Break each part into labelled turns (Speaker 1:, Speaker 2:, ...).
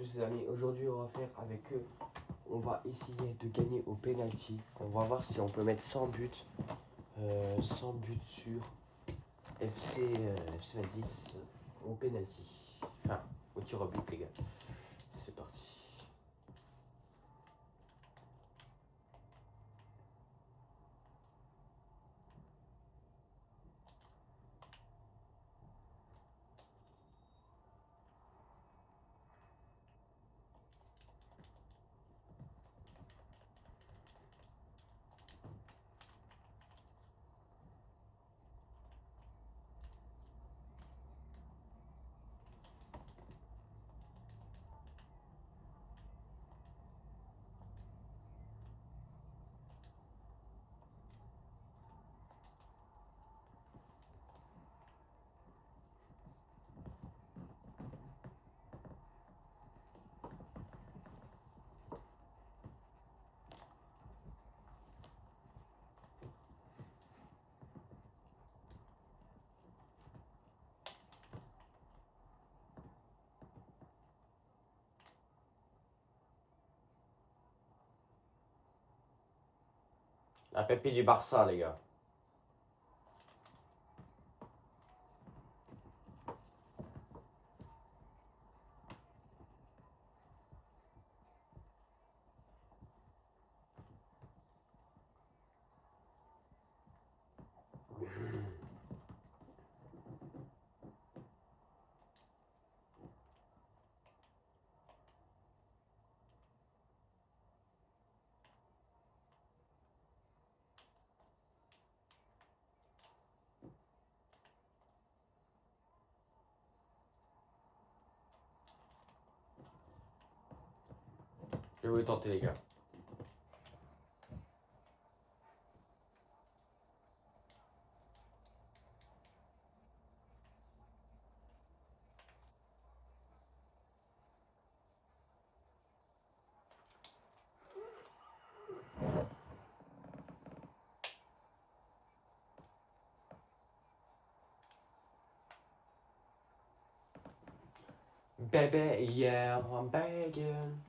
Speaker 1: tous les amis, aujourd'hui on va faire avec eux, on va essayer de gagner au penalty. On va voir si on peut mettre 100 buts, 100 buts sur FC 20 au penalty. Enfin, au tir au but les gars. C'est parti. La pépé du Barça les gars. Je vais vous tenter les gars. Baby, yeah, I'm begging.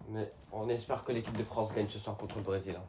Speaker 1: Mais on espère que l'équipe de France gagne ce soir contre le Brésil. Hein.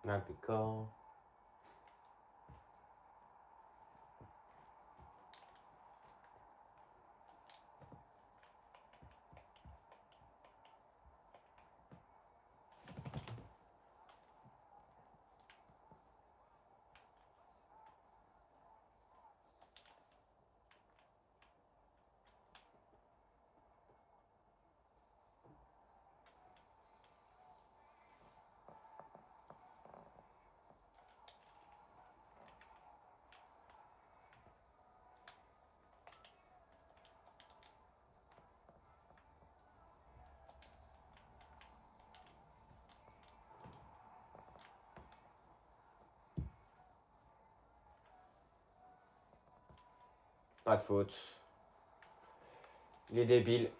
Speaker 1: D'accord. Pas de faute. Il est débile.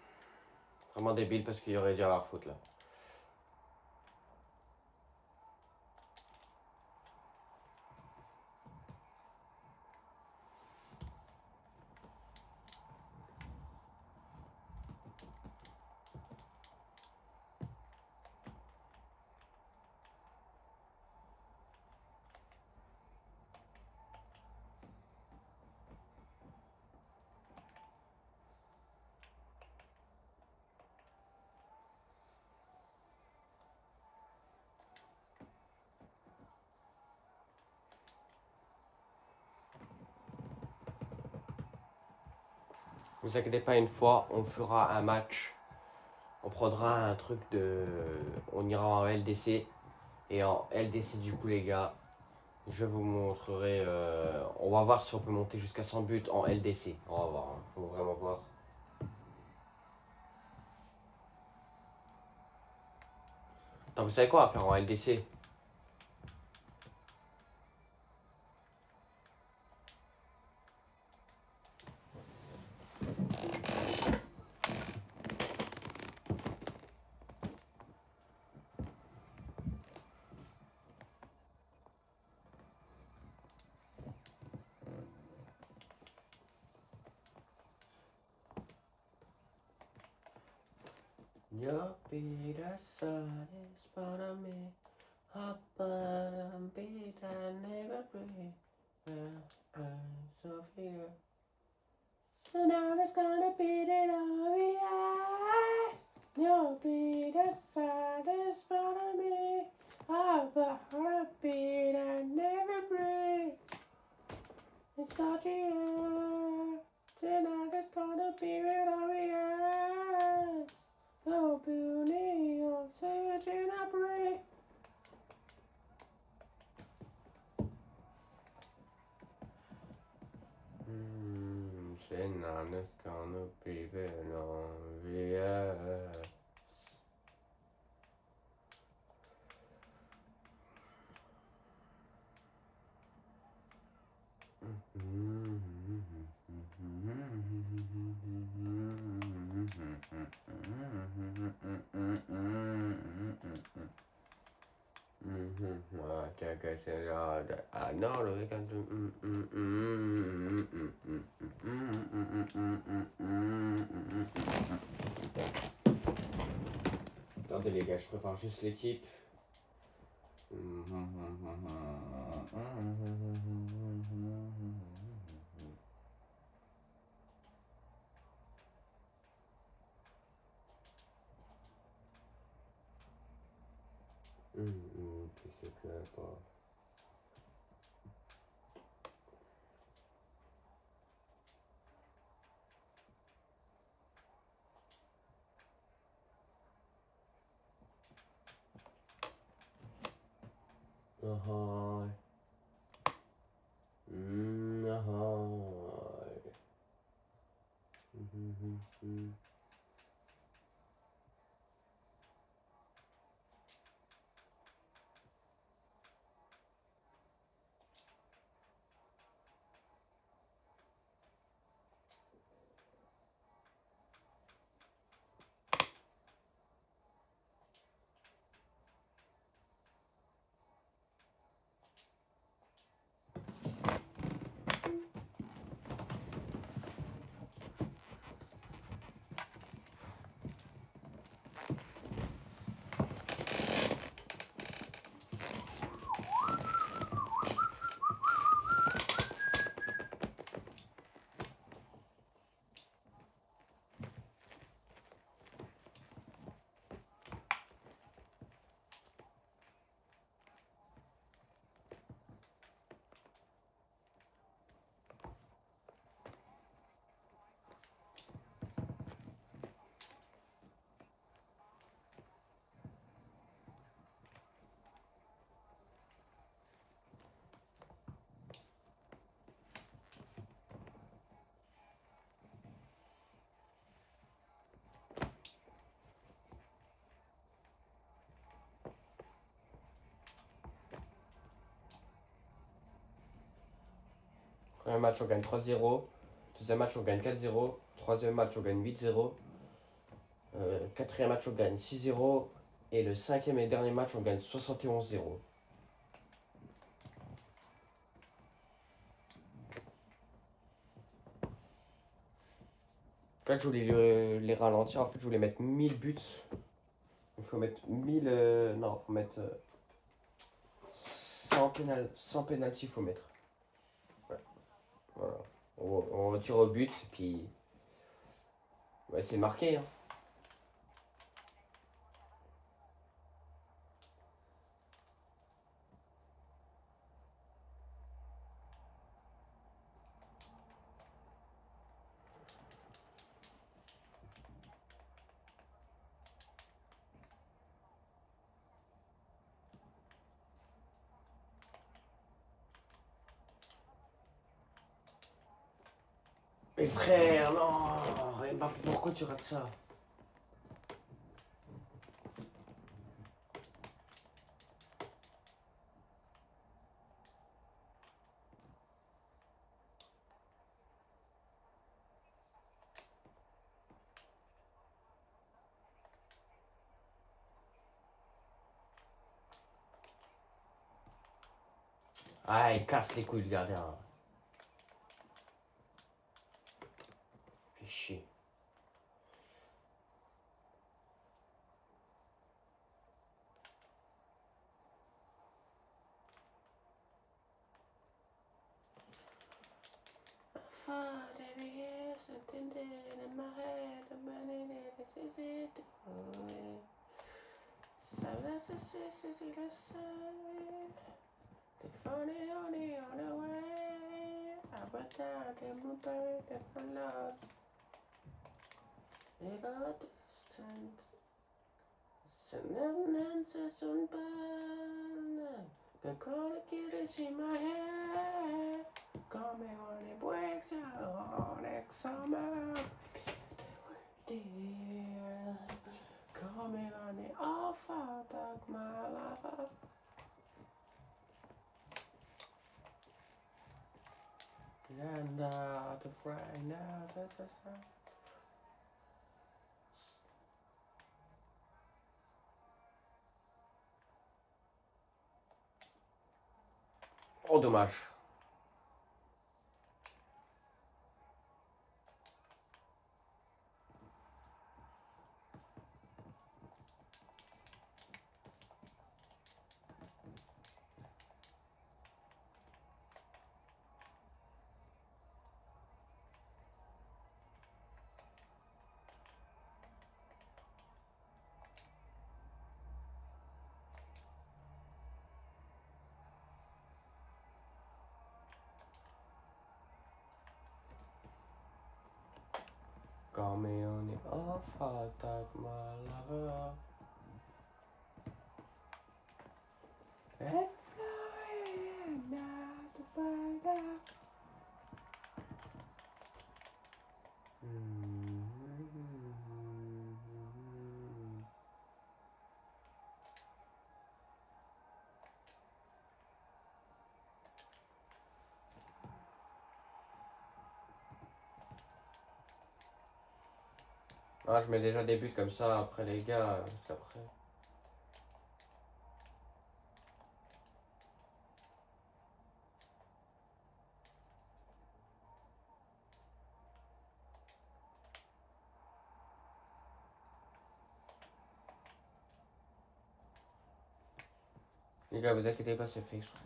Speaker 1: Vraiment débile parce qu'il aurait dû avoir faute là. Vous inquiétez pas, une fois, on fera un match. On prendra un truc de... On ira en LDC. Et en LDC, du coup, les gars, je vous montrerai... On va voir si on peut monter jusqu'à 100 buts en LDC. On va voir. Hein. Faut vraiment voir. Attends, vous savez quoi à faire en LDC? Yo pira sales para mí. Para pira never break. Sophia. So now there's gonna be the obvious. Yo pira sales para mí. Para pira never break. It's not you. Tonight there's gonna be the obvious. Oh, beauty, you're setting a break. Tonight it's gonna be very obvious. I know that we can do. Attendez les gars, je prépare juste l'équipe. Tu sais que quoi. Ahoy. Ahoy. Premier match, on gagne 3-0. Deuxième match, on gagne 4-0. Troisième match, on gagne 8-0. Quatrième match, on gagne 6-0. Et le cinquième et dernier match, on gagne 71-0. En fait, je voulais les ralentir. En fait, je voulais mettre 1000 buts. Il faut mettre 1000. Non, il faut mettre 100 pénalty, il faut mettre. Ouais. Voilà. On retire au but, et puis. Ouais, c'est marqué. Hein. Mais frère, non! Pourquoi tu rates ça? Ah, il casse les couilles, le gardien. Fait chier. The color kills in my head. Come on, it breaks out next summer. Dear, coming on the offer of my love. And the Friday now, that's a sound. Oh, dommage. Got me on the offer of my lover. And flying now to find out. Ah, je mets déjà des buts comme ça après les gars, juste après. Les gars, vous inquiétez pas, c'est fait exprès.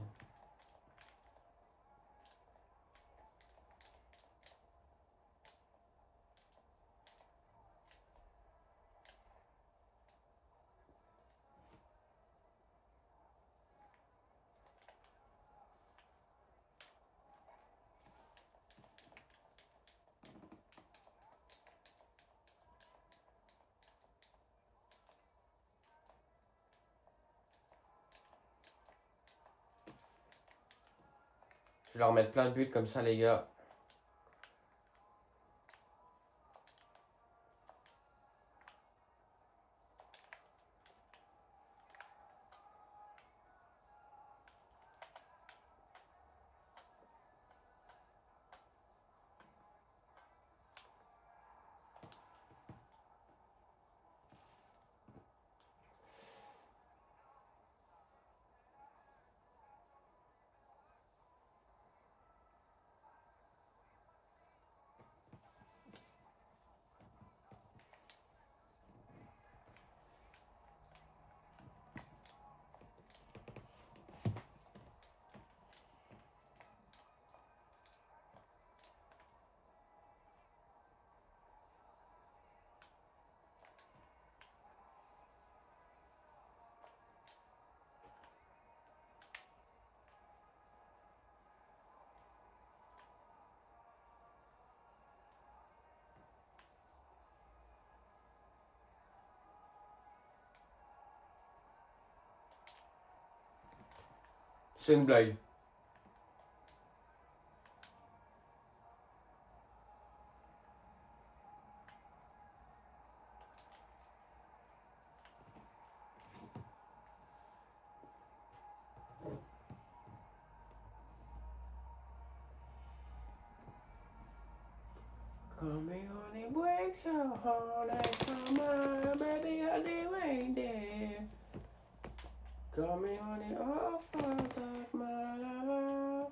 Speaker 1: Je vais leur mettre plein de buts comme ça, les gars. C'est une blague. Coming on it breaks your heart like summer, baby, I'll be waiting there. Coming on it all for like my lover.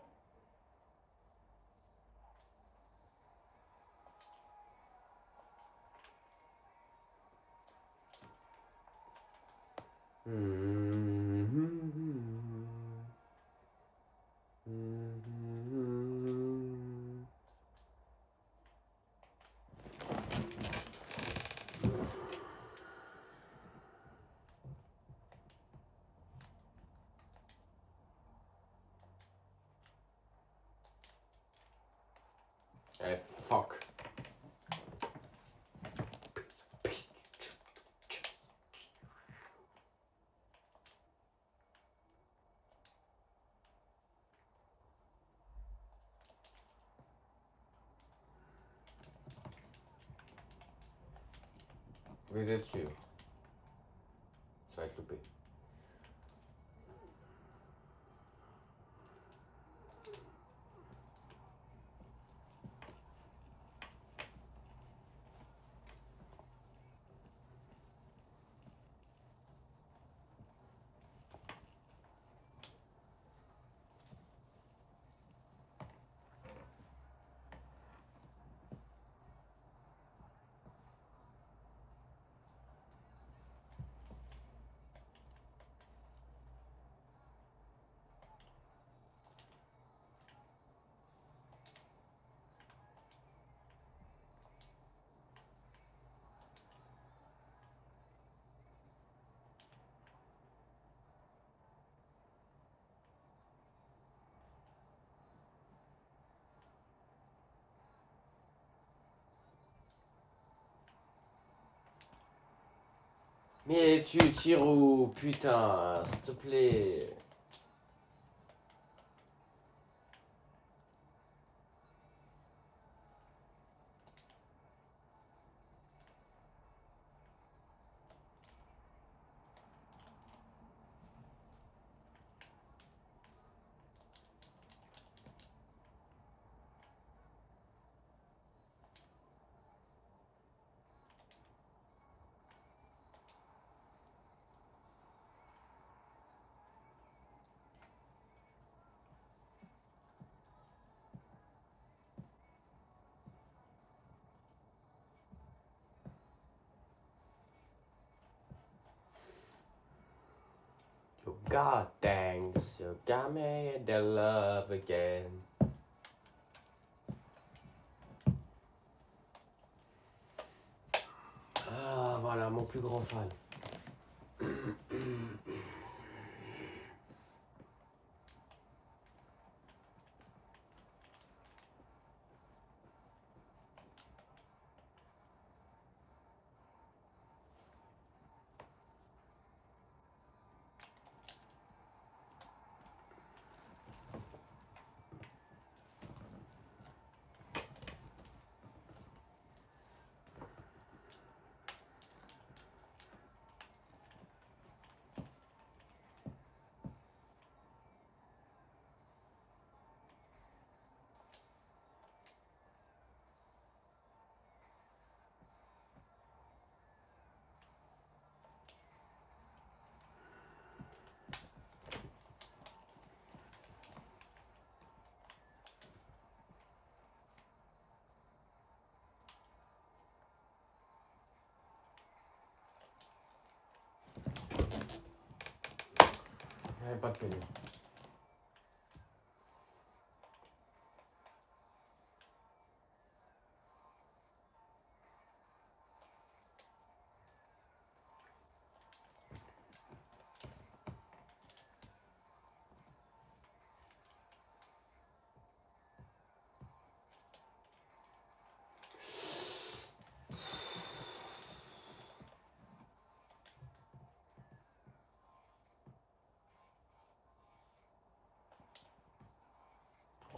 Speaker 1: Hey, fuck. Vous êtes sûr? Ça va être loupé. Mais tu tires où, putain, s'il te plaît. You God thanks, you got me the love again. Ah, voilà, mon plus grand fan. J'avais pas de peine.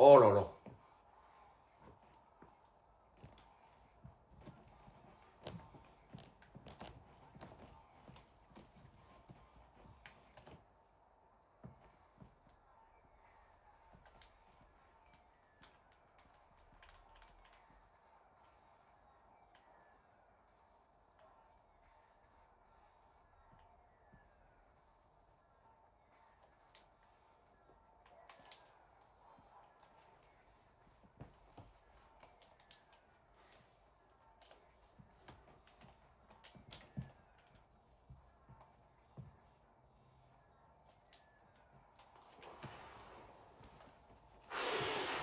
Speaker 1: Oh là là.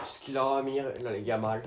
Speaker 1: Ce qu'il aura mis là les gars mal.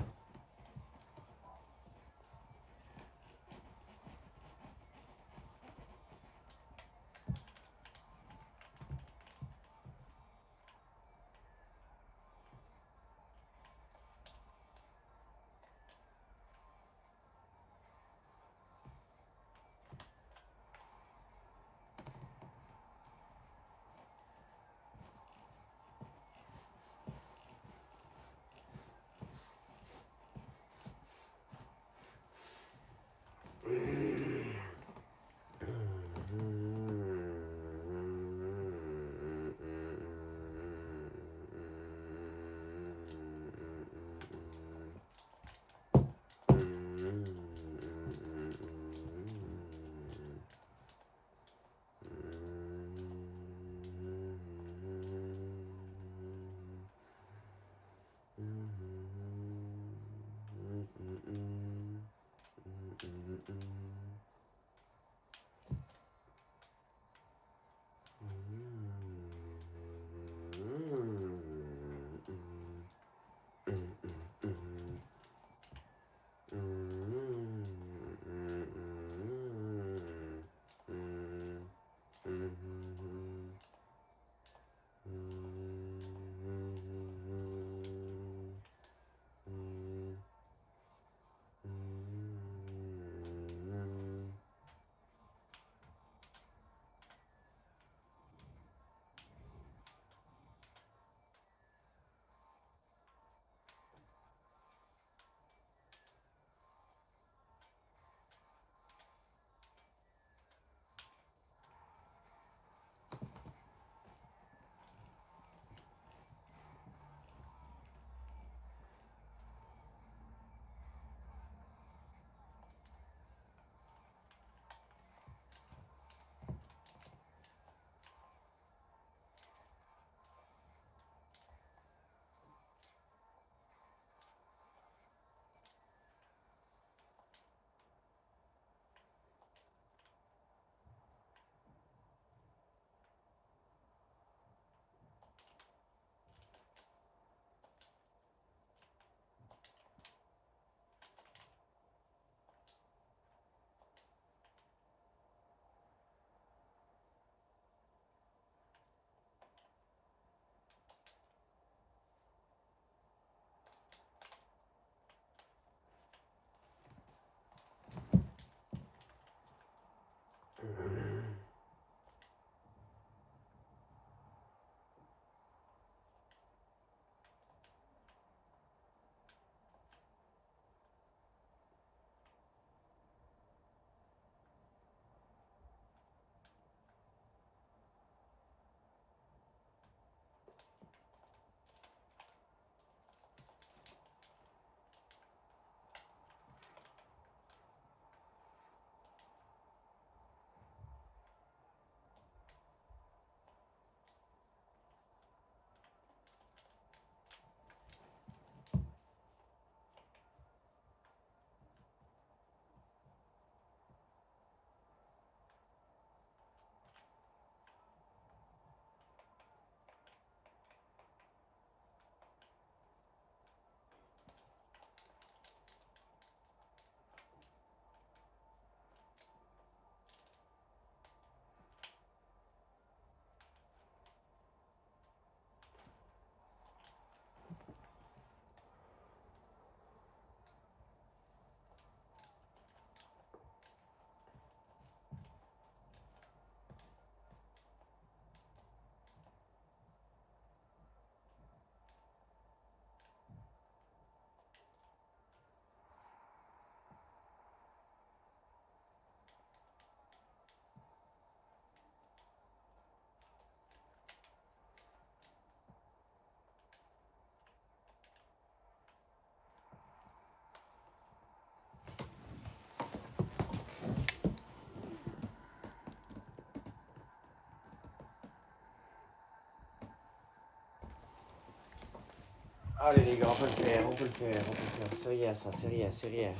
Speaker 1: Allez les gars, on peut le faire, on peut le faire, on peut le faire. Sérieux ça, sérieux, sérieux.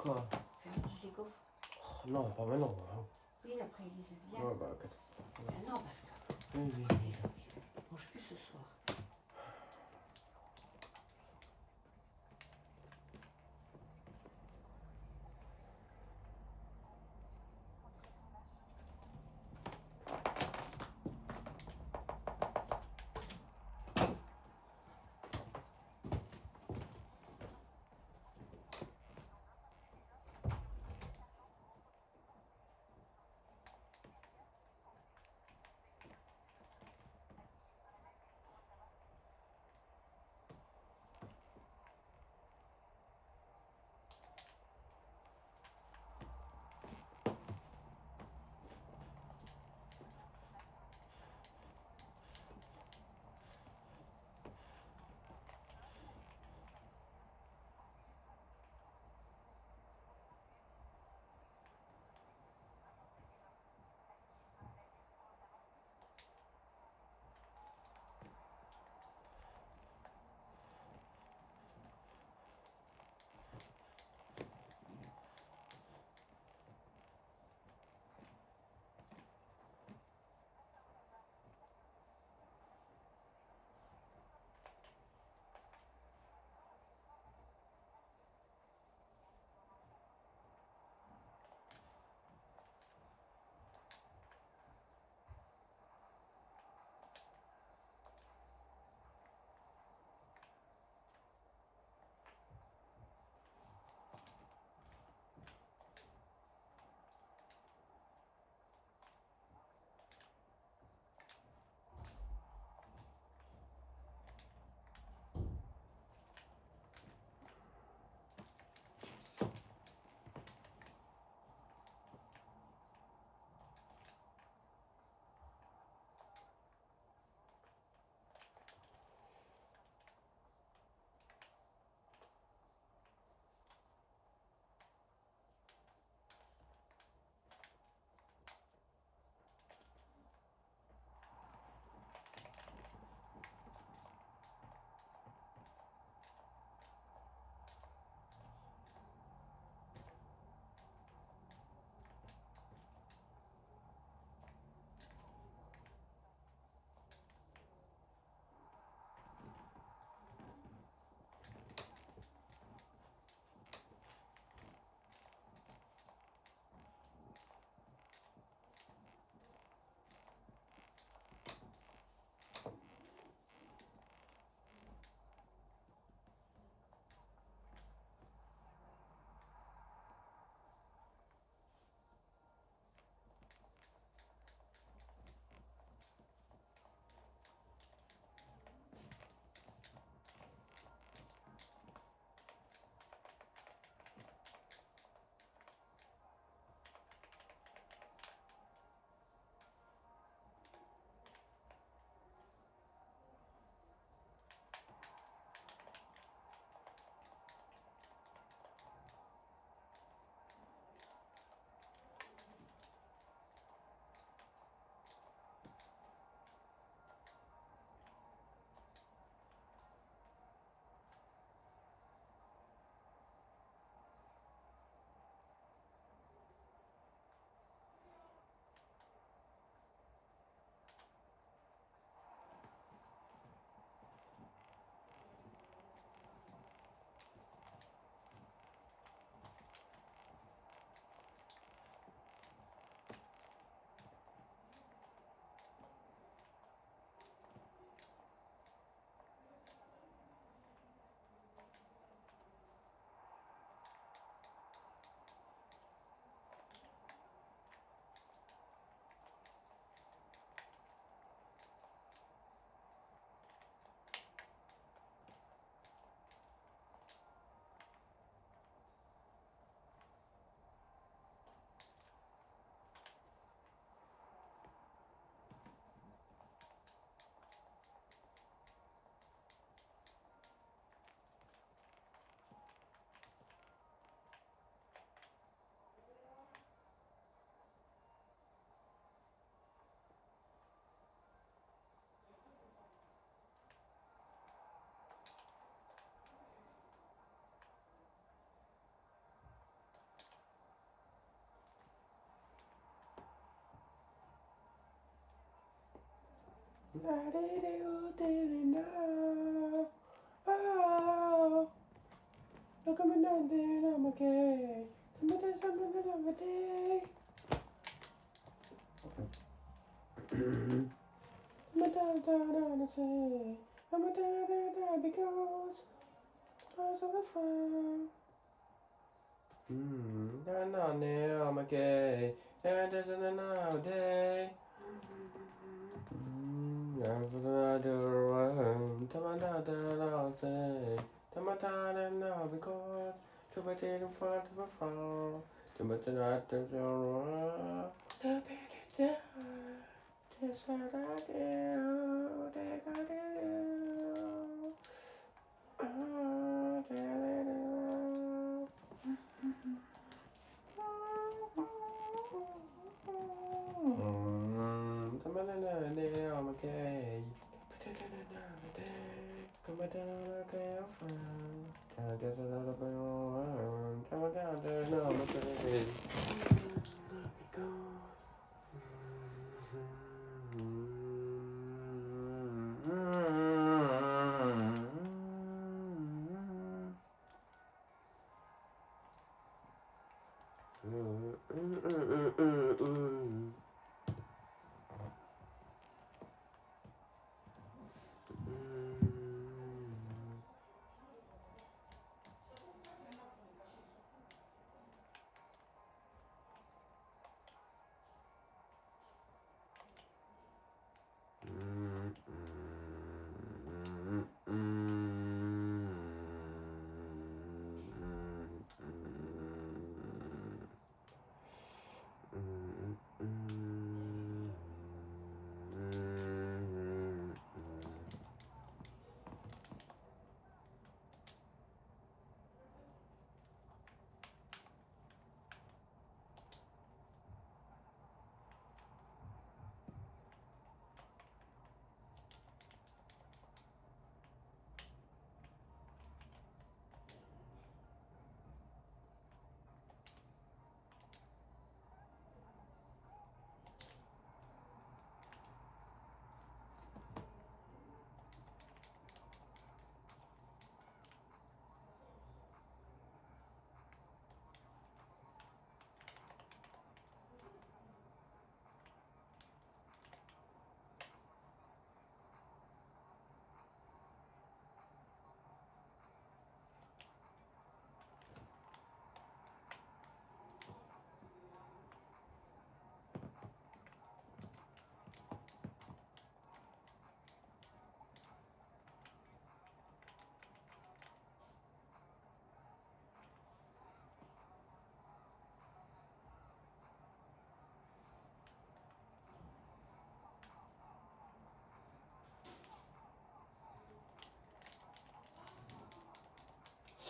Speaker 1: Quoi?
Speaker 2: Viens manger les gaufres.
Speaker 1: Oh, non, pas maintenant. Hein.
Speaker 2: Oui, l'après-midi, viens.
Speaker 1: Ouais, bah, ok.
Speaker 2: Non, parce que
Speaker 1: Oui, oui, oui.
Speaker 2: je mange plus ce soir.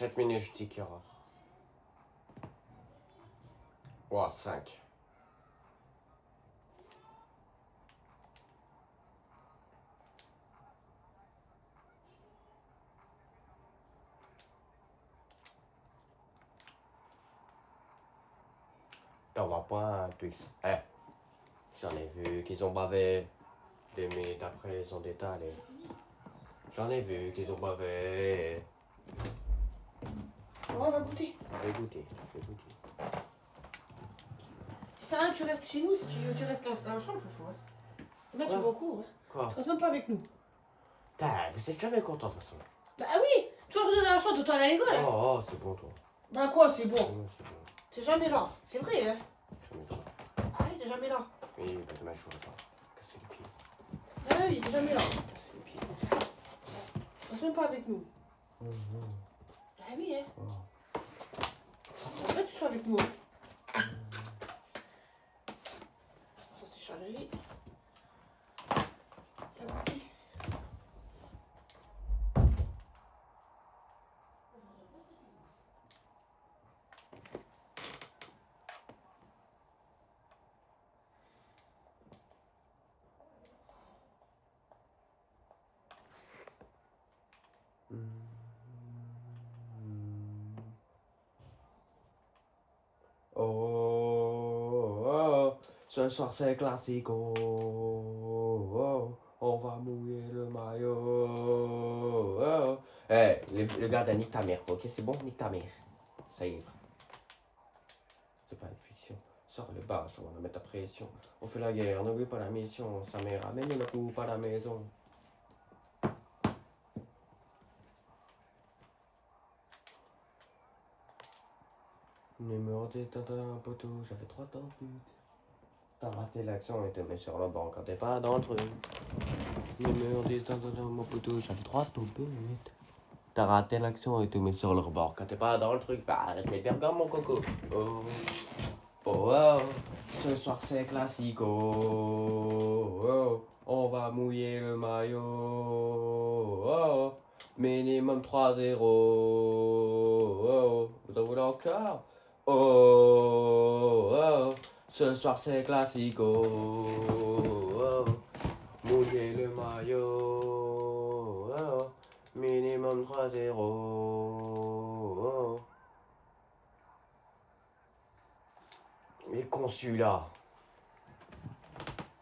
Speaker 1: 7 minutes, je dis qu'il y aura. Ouah, 5. T'en vas pas un Twix. Eh, j'en ai vu qu'ils ont bavé. Mais d'après ils ont détalé. J'en ai vu qu'ils ont bavé.
Speaker 3: Oh, on va goûter.
Speaker 1: Je vais goûter, je vais goûter.
Speaker 3: Ça sert à rien que tu restes chez nous si tu restes dans la chambre, foufou. Hein. Là, tu
Speaker 1: Ouais.
Speaker 3: vas au cours. Hein.
Speaker 1: Quoi?
Speaker 3: Tu restes même pas avec nous.
Speaker 1: Putain, vous êtes jamais content de toute façon.
Speaker 3: Bah oui, tu vas jouer dans la chambre, toi à la rigole. Hein.
Speaker 1: Oh, c'est bon toi.
Speaker 3: Bah quoi, c'est bon.
Speaker 1: C'est bon, c'est bon.
Speaker 3: T'es jamais là. C'est vrai, hein.
Speaker 1: Jamais trop.
Speaker 3: Ah oui, t'es jamais là.
Speaker 1: Oui, bah demain je pourrais pas. Casser les pieds.
Speaker 3: Ah oui, t'es jamais là.
Speaker 1: Casser les pieds.
Speaker 3: Tu restes même pas avec nous. Ah oui, hein.
Speaker 1: Oh.
Speaker 3: J'aimerais que tu sois avec nous. Hein. Ça, c'est chargé.
Speaker 1: Oh, oh, ce soir c'est classico. Oh, On va mouiller le maillot. Oh. Eh, le gardien, nique ta mère. Ok, c'est bon, nique ta mère. Ça y est. C'est pas une fiction. Sors les bâches, on va mettre la pression. On fait la guerre, n'oublie pas la mission. Sa mère amène le coup à la maison. Numéro d'un poteau, j'avais 3 temps de but. T'as raté l'action et te mets sur le banc quand t'es pas dans le truc. Numéro 10 dans mon poteau, j'avais 3 temps de but. T'as raté l'action et te mets sur le rebord quand t'es pas dans le truc. Bah arrête les bergams mon coco. Oh, oh, oh. Ce soir c'est classico. Oh, on va mouiller le maillot. Oh, minimum 3-0. Oh, vous en voulez encore? Oh, oh, ce soir c'est classico. Oh, mouiller le maillot. Oh, minimum 3-0. Oh. Les conçus là.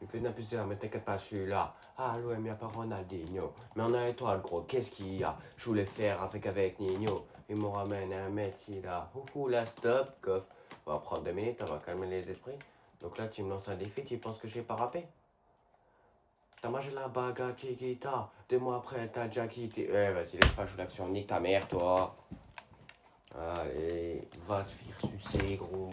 Speaker 1: Il fait n'a plus mais t'inquiète pas, je suis là. Ah, l'OM, y'a pas Ronaldinho. Mais on a étoile, gros, qu'est-ce qu'il y a? Je voulais faire avec Nino. Il me ramène un métier là. Ouhou, là, stop, coff. On va prendre 2 minutes, on va calmer les esprits. Donc là, tu me lances un défi, tu penses que j'ai pas rappé? T'as mangé la bague chiquita. 2 mois après, t'as déjà quitté. Eh, vas-y, laisse pas jouer l'action. Nique ta mère, toi. Allez, va te faire sucer, gros.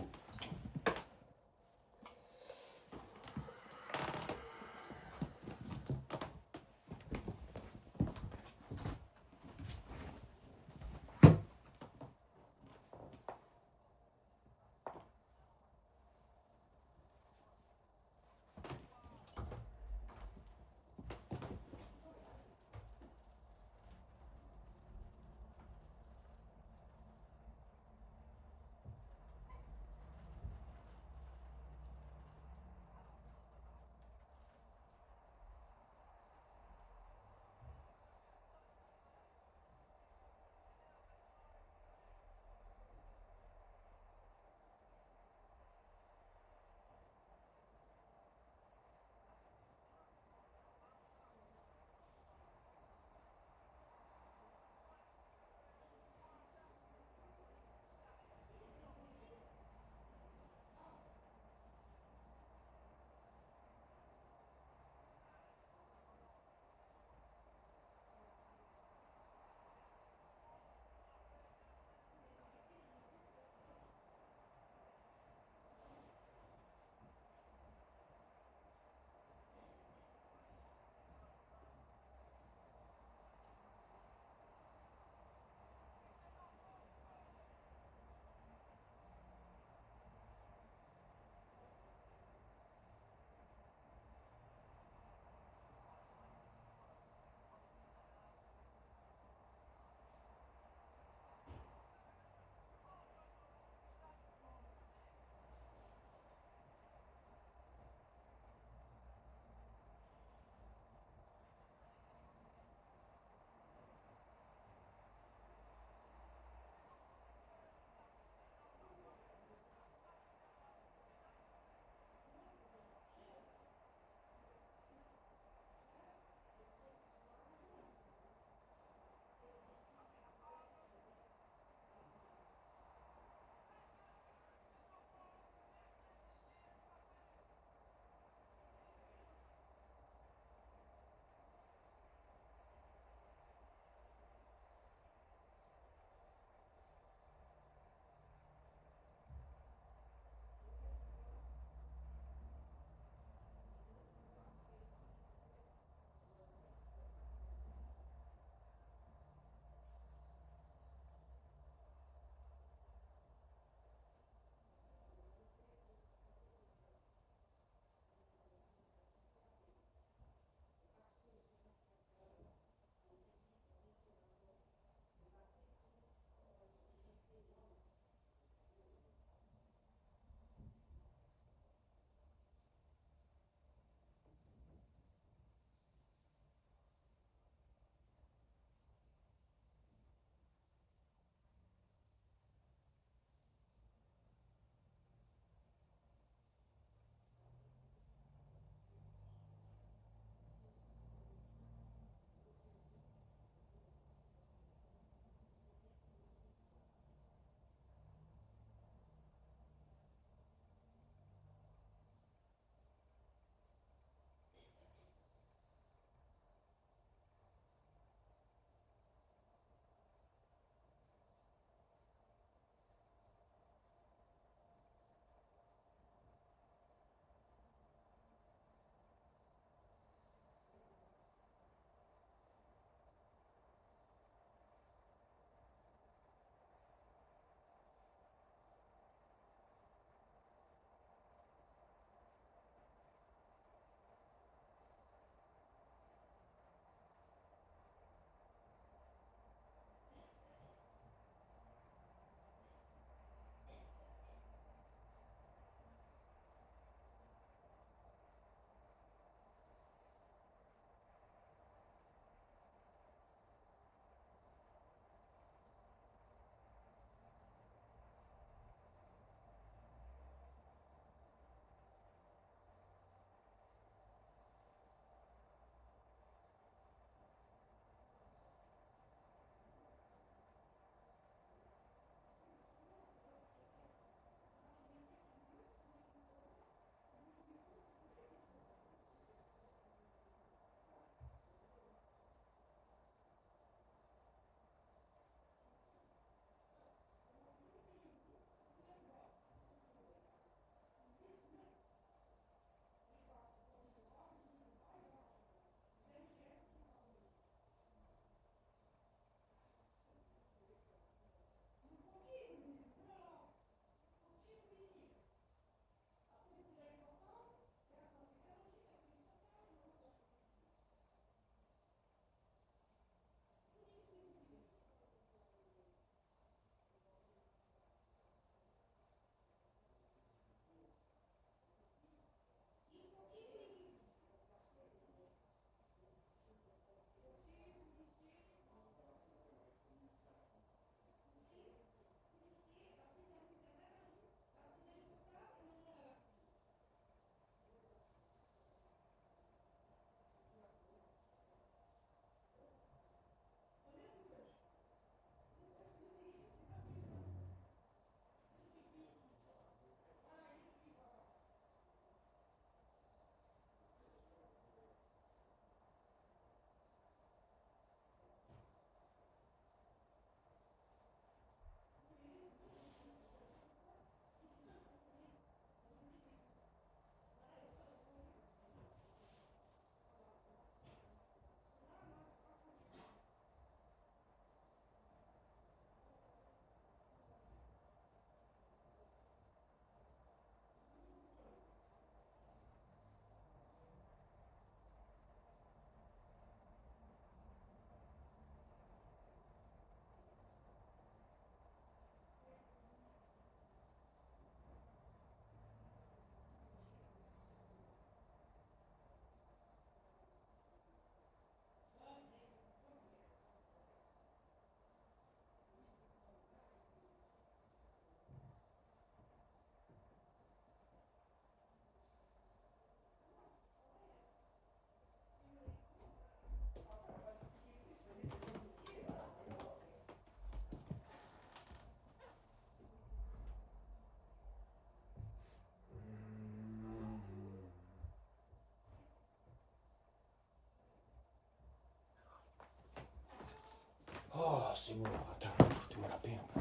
Speaker 1: c'est bon, attends, foutez-moi la paix un peu.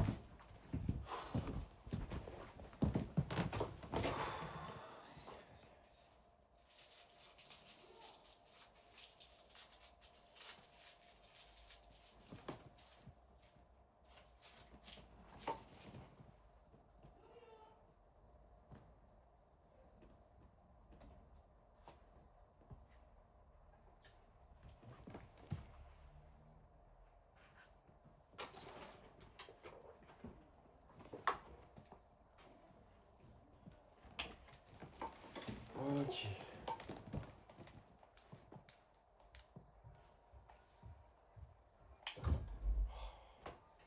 Speaker 1: Ok.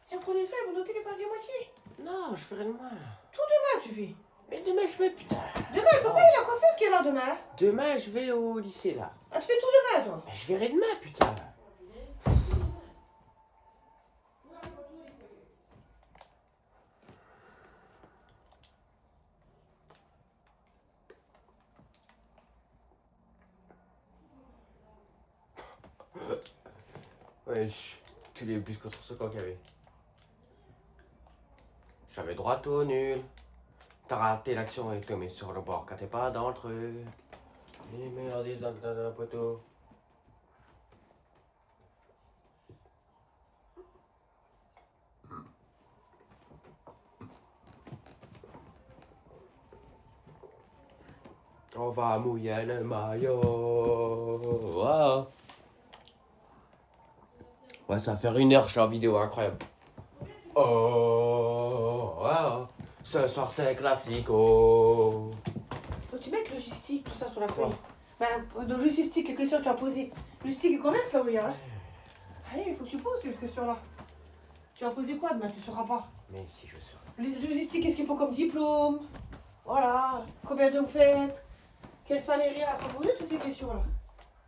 Speaker 3: Tiens, prends les feuilles pour noter les pages de moitié.
Speaker 1: Non, je ferai demain.
Speaker 3: Demain, tu fais.
Speaker 1: Mais demain, je vais, putain.
Speaker 3: Demain, le papa, il a coiffé ce qu'il est là demain.
Speaker 1: Demain, je vais au lycée, là.
Speaker 3: Ah, tu fais tout demain, toi.
Speaker 1: Mais je verrai demain, putain. Wesh, tous les buts contre ce camp qu'il y avait. J'avais droit au nul. T'as raté l'action et tombé sur le bord quand t'es pas dans le truc. Les meilleurs des dans le poteau. On va mouiller le maillot. Wow. Ouais, ça va faire 1 heure, je suis en vidéo, incroyable. Oh, wow. Ce soir c'est classico.
Speaker 3: Faut que tu mettes logistique, tout ça sur la
Speaker 1: Quoi?
Speaker 3: feuille. Ben, de logistique, les questions que tu as posées. Logistique et commerce, là, oui, hein. Ah, il faut que tu poses ces questions-là. Tu vas poser quoi demain? Tu ne sauras pas.
Speaker 1: Mais si je serai.
Speaker 3: Les logistiques, qu'est-ce qu'il faut comme diplôme? Voilà. Combien de vous faites? Quel salaire il y a? Faut poser toutes ces questions-là.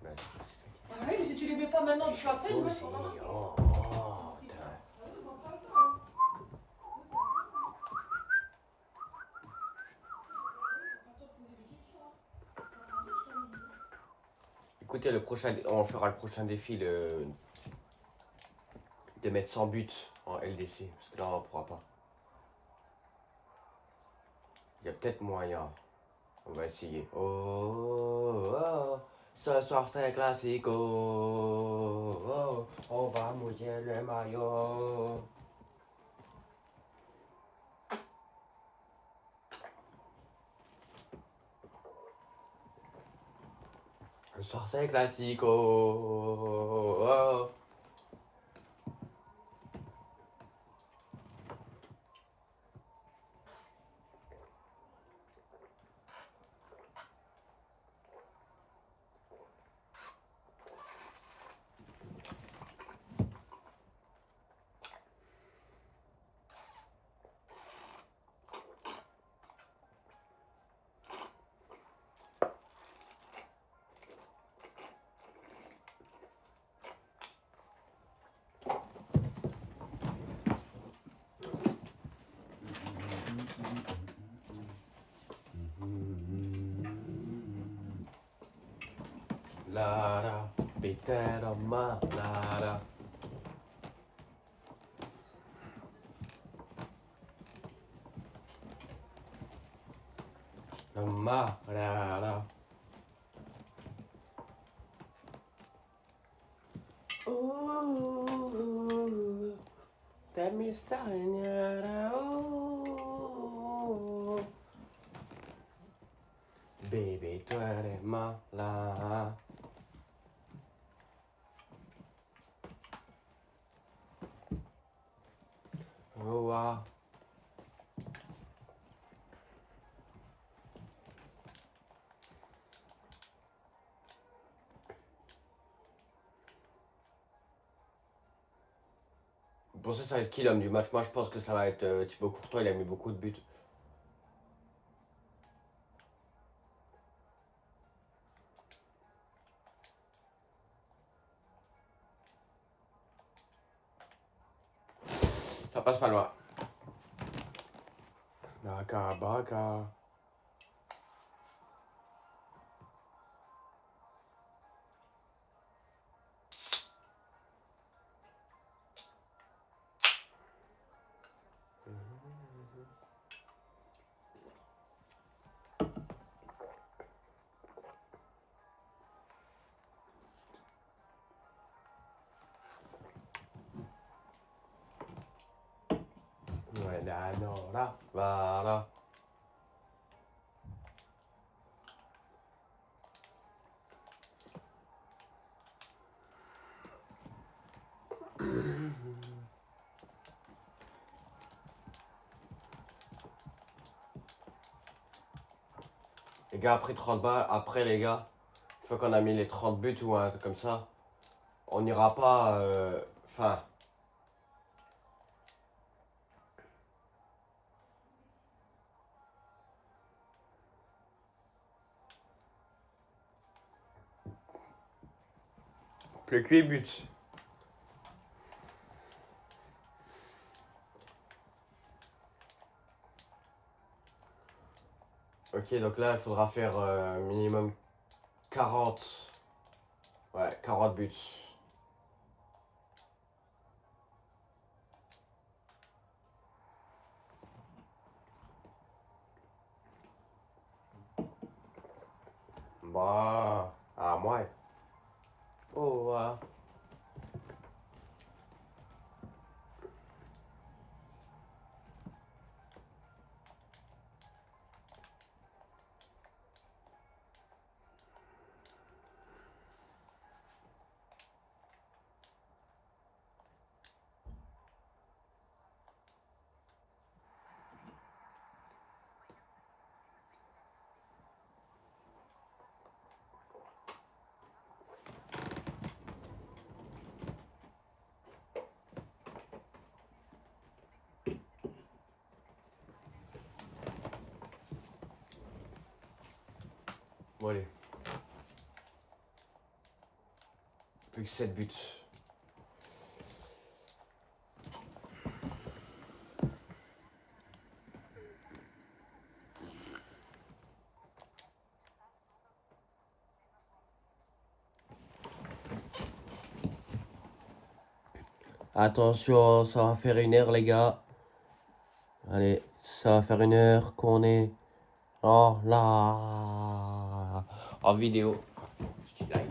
Speaker 1: Ouais.
Speaker 3: Ah oui, mais si tu les mets pas maintenant, tu vas faire demain,
Speaker 1: Aussi.
Speaker 3: tu sauras pas.
Speaker 1: Oh, putain. Écoutez, on fera le prochain défi de mettre 100 buts en LDC. Parce que là, on ne pourra pas. Il y a peut-être moyen. On va essayer. Oh, oh, ce soir c'est classico. Oh, on va mouiller le maillot. Ce soir c'est classico. Oh. Lara, Peter ma Lara. Ma Lara. Oh, that Mr. Nyara. Oh, baby, tu eres mala. Oh, wow. Bon, ça va être qui l'homme du match? Moi, je pense que ça va être Thibaut Courtois. Il a mis beaucoup de buts. Ça passe pas loin. Baka, baka. Bananola, voilà. Les gars, après 30 balles, après les gars, une fois qu'on a mis les 30 buts ou un truc comme ça, on n'ira pas. Enfin. Plus que 8 buts. Ok, donc là, il faudra faire minimum 40. Ouais, 40 buts. Bah, à moi. Oh, ouais. Bon, allez. Plus que 7 buts. Attention, ça va faire 1 heure, les gars. Allez, ça va faire 1 heure qu'on est là en vidéo. Je dis live.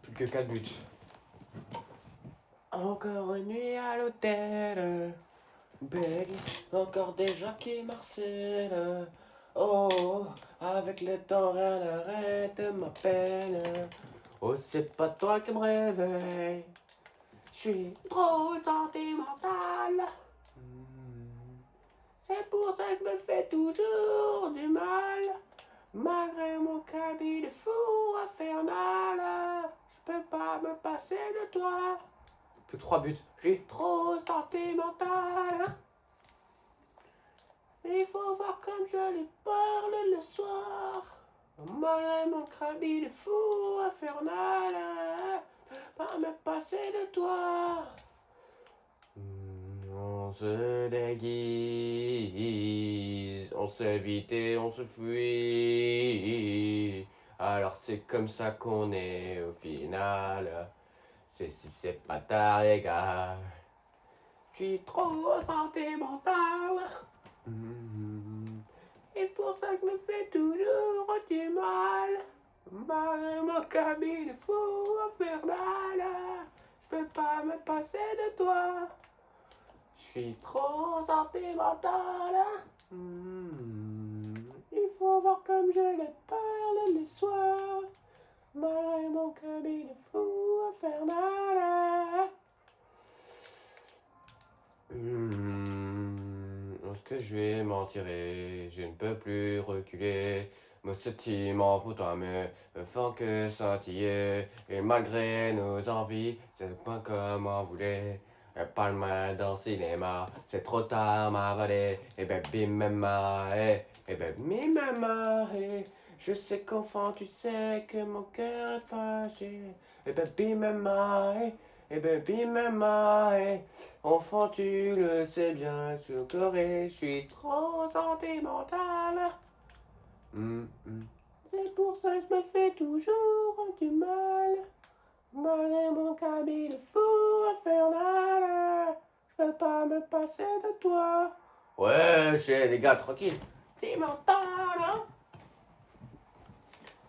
Speaker 1: Plus que 4 buts. Encore une nuit à l'hôtel. Belize, encore des gens qui marcellent. Oh, avec le temps, rien n'arrête ma peine. Oh, c'est pas toi qui me réveille. Je suis trop sentimental. C'est pour ça que je me fais toujours du mal. Malgré mon cabis de fou infernal, je peux pas me passer de toi. Plus 3 buts. Je suis trop sentimental. Il faut voir comme je lui parle le soir. Malgré mon cabis de fou infernal, je peux pas me passer de toi. On se déguise, on s'évite et on se fuit. Alors c'est comme ça qu'on est au final. C'est si c'est pas ta égale. Je suis trop sentimental. Et pour ça que je me fais toujours du mal. Malgré mon cabis de fou infernal, je peux pas me passer de toi. Je suis trop sentimental. Il faut voir comme je les parle les soirs. Malgré mon cabis de fou infernal. Est-ce que je vais m'en tirer? Je ne peux plus reculer. Me sentiment pourtant me font que scintiller. Et malgré nos envies, c'est pas comme on voulait. Pas le mal dans le cinéma, c'est trop tard ma vallée. Et ben bim mama, et ben bim mama, je sais qu'enfant tu sais que mon cœur est fâché. Et ben bim mama, Et baby mama, enfant tu le sais bien, je pleurais, je suis trop sentimentale. C'est pour ça que je me fais toujours du mal. Malgré mon cabine fou infernal, je peux pas me passer de toi. Ouais, chez les gars, tranquille. Tu m'entends là?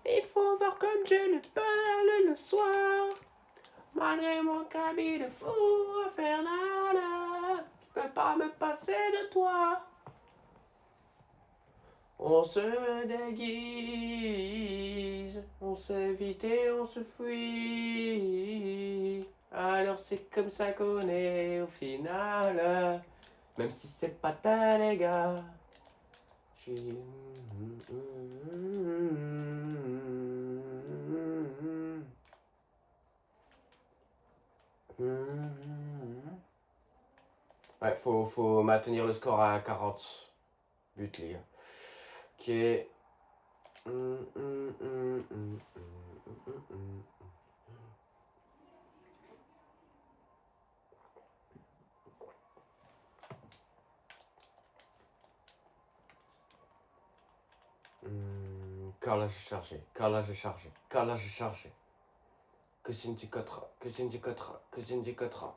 Speaker 1: Il faut voir comme je le parle le soir. Malgré mon cabine fou infernal, je peux pas me passer de toi. On se déguise, on s'évite et on se fuit. Alors c'est comme ça qu'on est au final, même si c'est pas ta les gars. Je suis... Ouais, faut maintenir le score à 40 buts, les gars. Qui est... Carrelage chargé, carrelage chargé, carrelage chargé. Que syndicatera, que syndicatera, que syndicatera.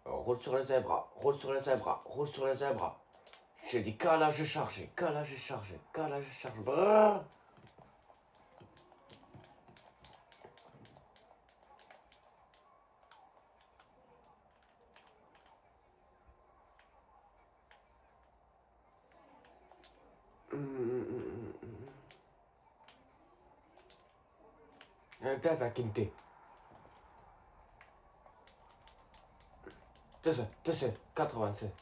Speaker 1: Roule sur les zèbres, roule sur les zèbres, roule sur les zèbres. J'ai dit carrelage chargé, carrelage chargé, carrelage chargé. Brrr. T'as la quinte. T'es 87.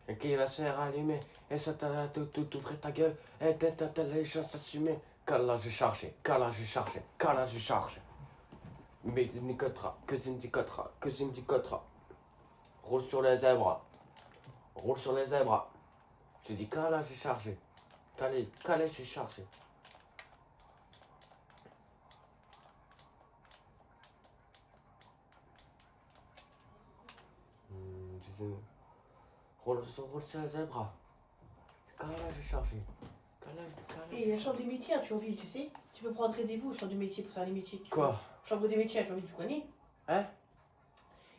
Speaker 1: Et qui va se faire allumer, et ça t'a tout ouvrir ta gueule, et t'as les choses assumées. Calage chargé, calage chargé, calage chargé. Mais nicotera, que syndicatera, que syndicatera. Roule sur les zèbres, roule sur les zèbres. J'ai dit calage chargé, calage chargé. Roule sur les zèbres. Calage chargé.
Speaker 3: Et la chambre des métiers à Thionville, tu sais? Tu peux prendre rendez-vous, chambre des métiers, pour faire les métiers.
Speaker 1: Quoi?
Speaker 3: Chambre des métiers à Thionville, tu connais?
Speaker 1: Hein?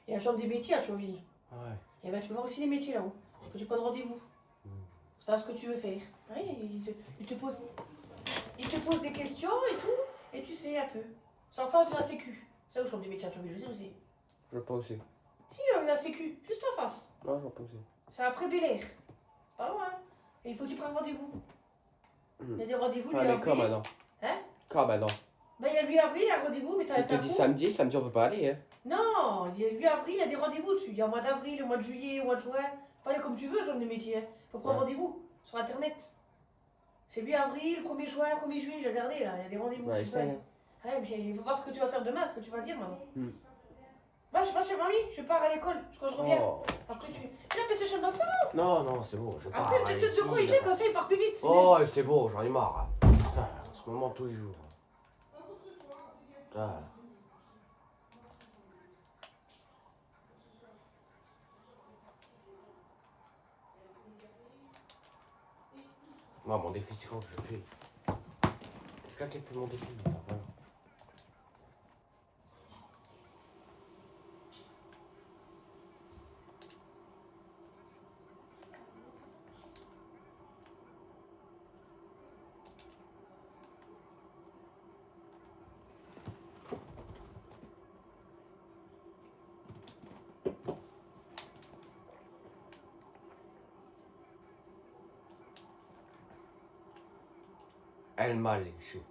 Speaker 3: Et la chambre des métiers à Thionville.
Speaker 1: Ouais.
Speaker 3: Et ben tu peux voir aussi les métiers là-haut. Faut que tu prennes rendez-vous. Pour savoir ce que tu veux faire. Ouais, il te pose des questions et tout, et tu sais un peu. C'est en face de la sécu. C'est où chambre des métiers à Thionville, je sais où c'est.
Speaker 1: Je veux pas aussi.
Speaker 3: Si, la sécu, juste en face.
Speaker 1: Non, je veux pas aussi.
Speaker 3: C'est après Bel Air. Pas loin. Et il faut que tu prennes rendez-vous. Il y a des rendez-vous, lui,
Speaker 1: Ah, mais
Speaker 3: avril.
Speaker 1: quand maintenant?
Speaker 3: Hein?
Speaker 1: Quand maintenant?
Speaker 3: Ben, il y a lui avril, il y a un rendez-vous, mais
Speaker 1: Je
Speaker 3: t'as
Speaker 1: te dis samedi on peut pas aller, hein.
Speaker 3: Non, il y a lui avril, il y a des rendez-vous dessus. Il y a au mois d'avril, au mois de juillet, au mois de juin. Pas aller comme tu veux, genre de métier. Hein. Faut prendre
Speaker 1: Ouais.
Speaker 3: rendez-vous sur internet. C'est lui avril, 1er juin, 1er juillet, j'ai regardé là, il y a des rendez-vous.
Speaker 1: Ouais,
Speaker 3: tout ça.
Speaker 1: essaye, hein.
Speaker 3: Ouais, mais il faut voir ce que tu vas faire demain, ce que tu vas dire maintenant.
Speaker 1: Bah,
Speaker 3: je passe chez mamie, je pars à l'école quand je reviens.
Speaker 1: Oh.
Speaker 3: Après, tu. Viens, PlayStation dans le salon.
Speaker 1: Non, c'est bon, je pars.
Speaker 3: Après, le tête de quoi il vient comme ça, il part plus vite.
Speaker 1: Oh, c'est bon, j'en ai marre. Putain, en ce moment, tous les jours. Putain. Moi, mon défi, c'est quand je fais. C'est quand qui fait mon défi. Voilà. Elle m'a léché.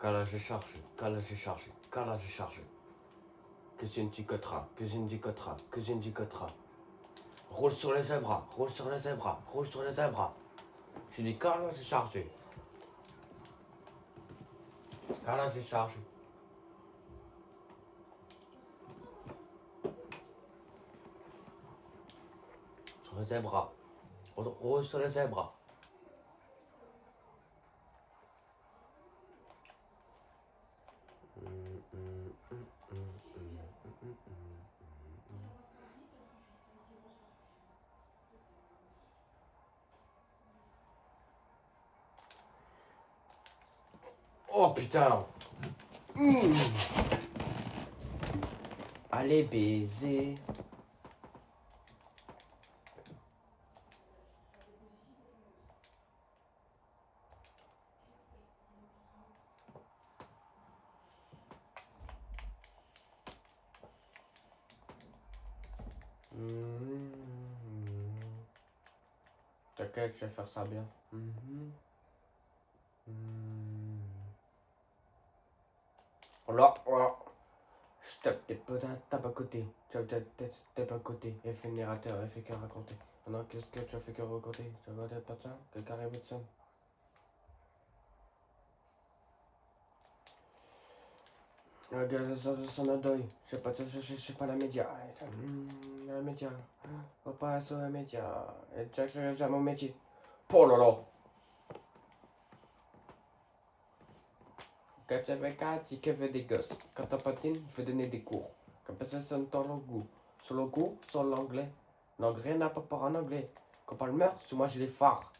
Speaker 1: Calage chargé, calage chargé, calage chargé. Que syndicatera, que syndicatera, que syndicatera. Roule sur les zèbres, roule sur les zèbres, roule sur les zèbres. Je dis calage chargé. Calage chargé. Zebra. Rose sur le zebra. Oh putain. Allez baiser. T'inquiète, je vais faire ça bien. Voilà, voilà. Je tape des patates, tape à côté. Tape à côté. Effet narrateur, effet que raconter. Maintenant, qu'est-ce que tu as fait que raconter? Tu vas pas ça? Quelqu'un arrive de ça? Ça me deuil. Je sais pas la média. La média. On passe sur la média. Et j'ai mon métier. Oh là là. Quand j'avais 4, il que fait des gosses. Quand t'as patine, il faut donner des cours. Comme ça, ça ne dans le goût. Sur le goût, sur l'anglais. L'anglais n'a pas peur en anglais. Quand on meurt, sur moi j'ai les phares.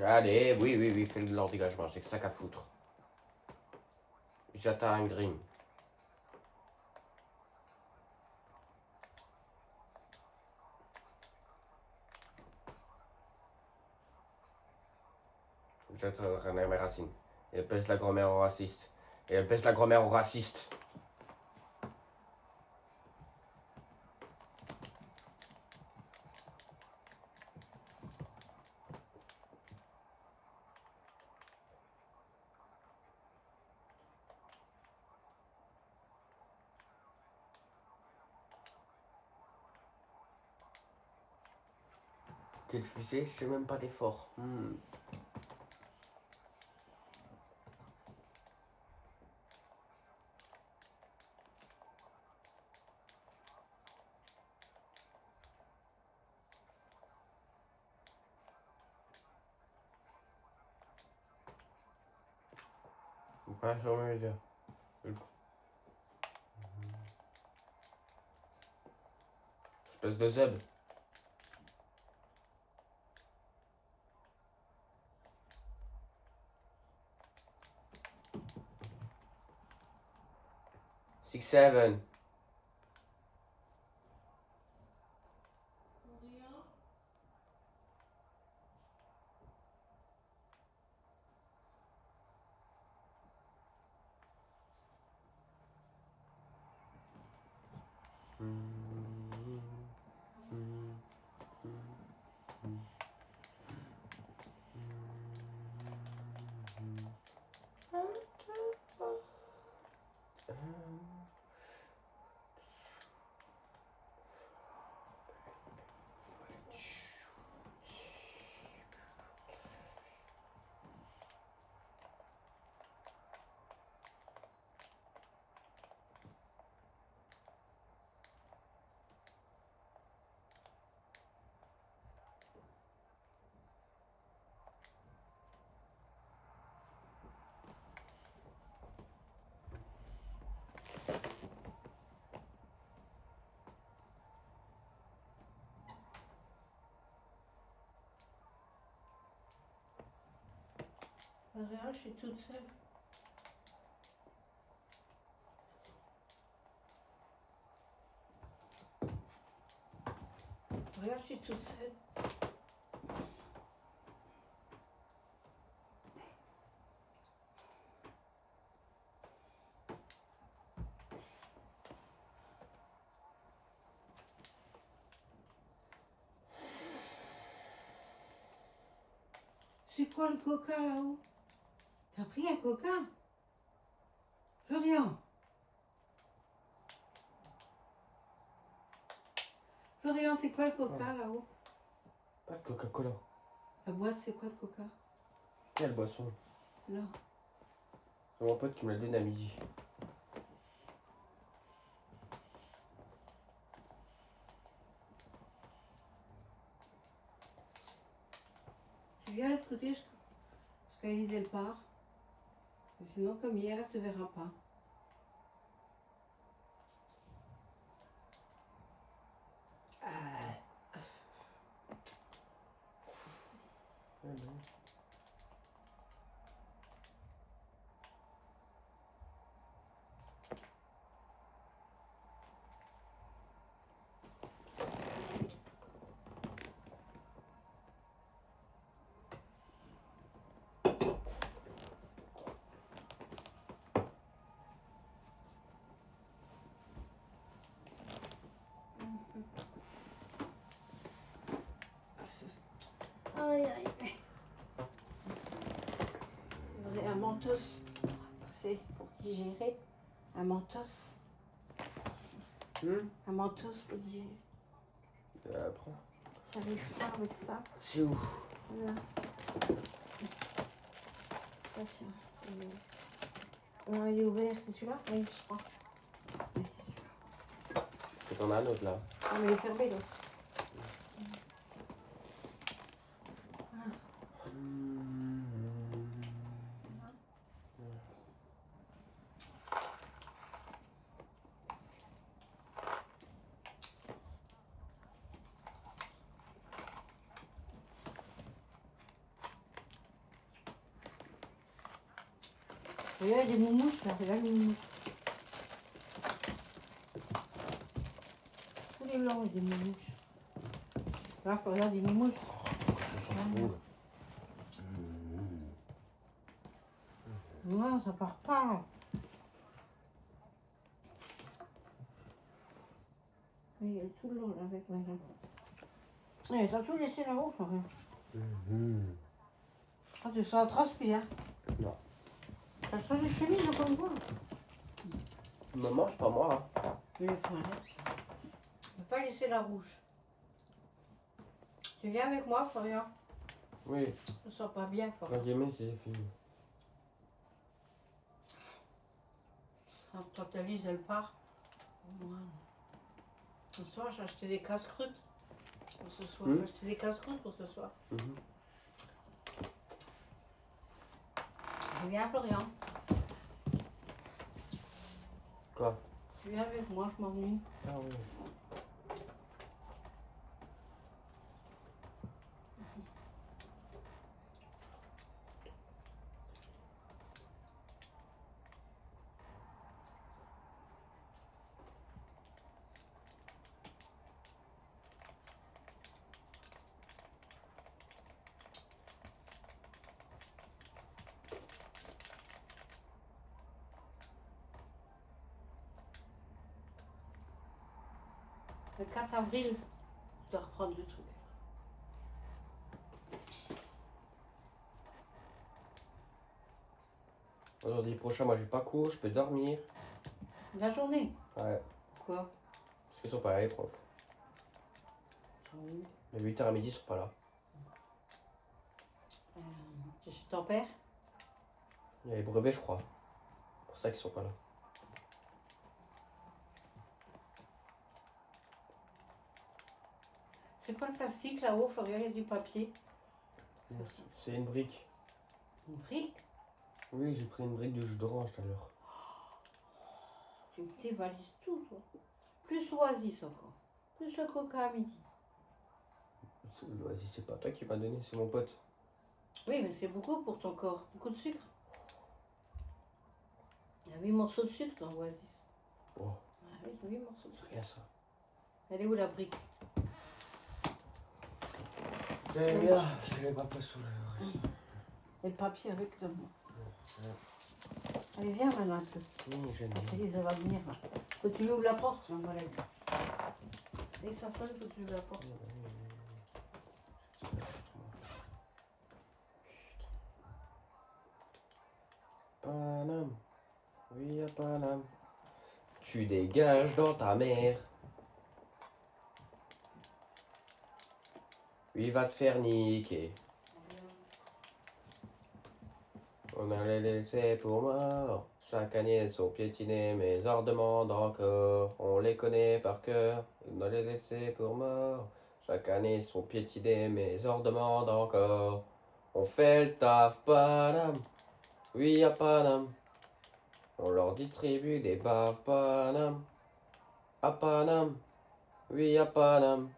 Speaker 1: Allez, oui, fais leur dégagement, j'ai que ça qu'à foutre. J'attends un green. J'attends mes racines. Et elle pèse la grand-mère au raciste. Et elle pèse la grand-mère au raciste. Quel fusée, je sais même pas d'effort. Pas sur mes médias. Espèce de zèbre. Six, seven.
Speaker 2: Regarde, je suis toute seule. Regarde, je suis toute seule. C'est quoi le coca là-haut? T'as pris un coca? Florian. Florian, c'est quoi le coca là-haut?
Speaker 1: Pas de Coca-Cola.
Speaker 2: La boîte, c'est quoi de coca?
Speaker 1: Quelle boisson?
Speaker 2: Là.
Speaker 1: C'est mon pote qui me l'a donné à midi.
Speaker 2: Tu viens de l'autre côté jusqu'à Élise elle part. Et sinon, comme hier, elle te verra pas. Aïe, aïe. Il faudrait un mentos. C'est pour digérer. Un mentos. Un mentos pour digérer.
Speaker 1: Prends.
Speaker 2: J'arrive pas avec ça.
Speaker 1: C'est où?
Speaker 2: Voilà. Attention. Non, il est ouvert. C'est celui-là? Oui, je crois. Oui, c'est celui-là.
Speaker 1: Et t'en as un autre là.
Speaker 2: Ah, mais il est fermé l'autre. Regarde, il y a des moumouches là. Regarde les moumouches. Tous les longs, il y a des moumouches. Là, regarde, des moumouches. Non, ça part pas. Il est tout le long là avec madame. Ouais, t'as tout laissé là-haut, ça rien. Ah, tu sens transpire. Hein?
Speaker 1: Non.
Speaker 2: T'as changé de chemise comme moi.
Speaker 1: Maman, c'est pas moi. Hein.
Speaker 2: Il est toilette. Ne pas laisser la rouge. Tu viens avec moi, Florian?
Speaker 1: Oui.
Speaker 2: Je ne sens pas bien, Florian.
Speaker 1: Quand j'ai mis, c'est fini.
Speaker 2: Quand Alice, elle part. Voilà. Ce soir, j'ai acheté des casse-croûtes. Pour ce soir, j'ai acheté des casse-croûtes pour ce soir. Tu viens, Florian?
Speaker 1: Quoi?
Speaker 2: Tu viens avec moi, je m'ennuie.
Speaker 1: Ah oui.
Speaker 2: Le 4 avril, je dois reprendre le truc.
Speaker 1: Aujourd'hui prochain, moi j'ai pas cours, je peux dormir.
Speaker 2: La journée?
Speaker 1: Ouais.
Speaker 2: Pourquoi?
Speaker 1: Parce qu'ils sont pas là les profs.
Speaker 2: Oui.
Speaker 1: De 8h à midi, ils sont pas là.
Speaker 2: C'est chez ton père?
Speaker 1: Il y a les brevets, je crois. C'est pour ça qu'ils sont pas là.
Speaker 2: C'est quoi le plastique là-haut, Florian? Il y a du papier.
Speaker 1: C'est une brique.
Speaker 2: Une brique?
Speaker 1: Oui, j'ai pris une brique de jus d'orange tout à l'heure.
Speaker 2: Tu me dévalises tout, toi. Plus l'oasis encore. Plus le coca à midi.
Speaker 1: Vas-y, c'est pas toi qui m'as donné, c'est mon pote.
Speaker 2: Oui, mais c'est beaucoup pour ton corps. Beaucoup de sucre. Il y a 8 morceaux de sucre dans l'oasis.
Speaker 1: Oh,
Speaker 2: Ah oui, 8 morceaux de sucre.
Speaker 1: rien ça.
Speaker 2: Elle est où la brique?
Speaker 1: J'avais bien, je l'ai pas sous le reste.
Speaker 2: Et le papier avec le mot. Allez, viens maintenant un peu.
Speaker 1: Oui, j'aime bien.
Speaker 2: Elise, elle va venir. Là. Faut que tu lui ouvres la porte, ma collègue. Dès que ça sonne, faut que tu ouvres la porte.
Speaker 1: Paname, oui à Paname. Tu dégages dans ta mère. Oui, va te faire niquer. On a les laissés pour mort. Chaque année sont piétinés, mais en demandent encore. On les connaît par cœur. On a les laissés pour mort. Chaque année sont piétinés, mais en demandent encore. On fait le taf, Paname. Oui, à Paname. On leur distribue des baves, Paname. À Paname. Oui, à Paname.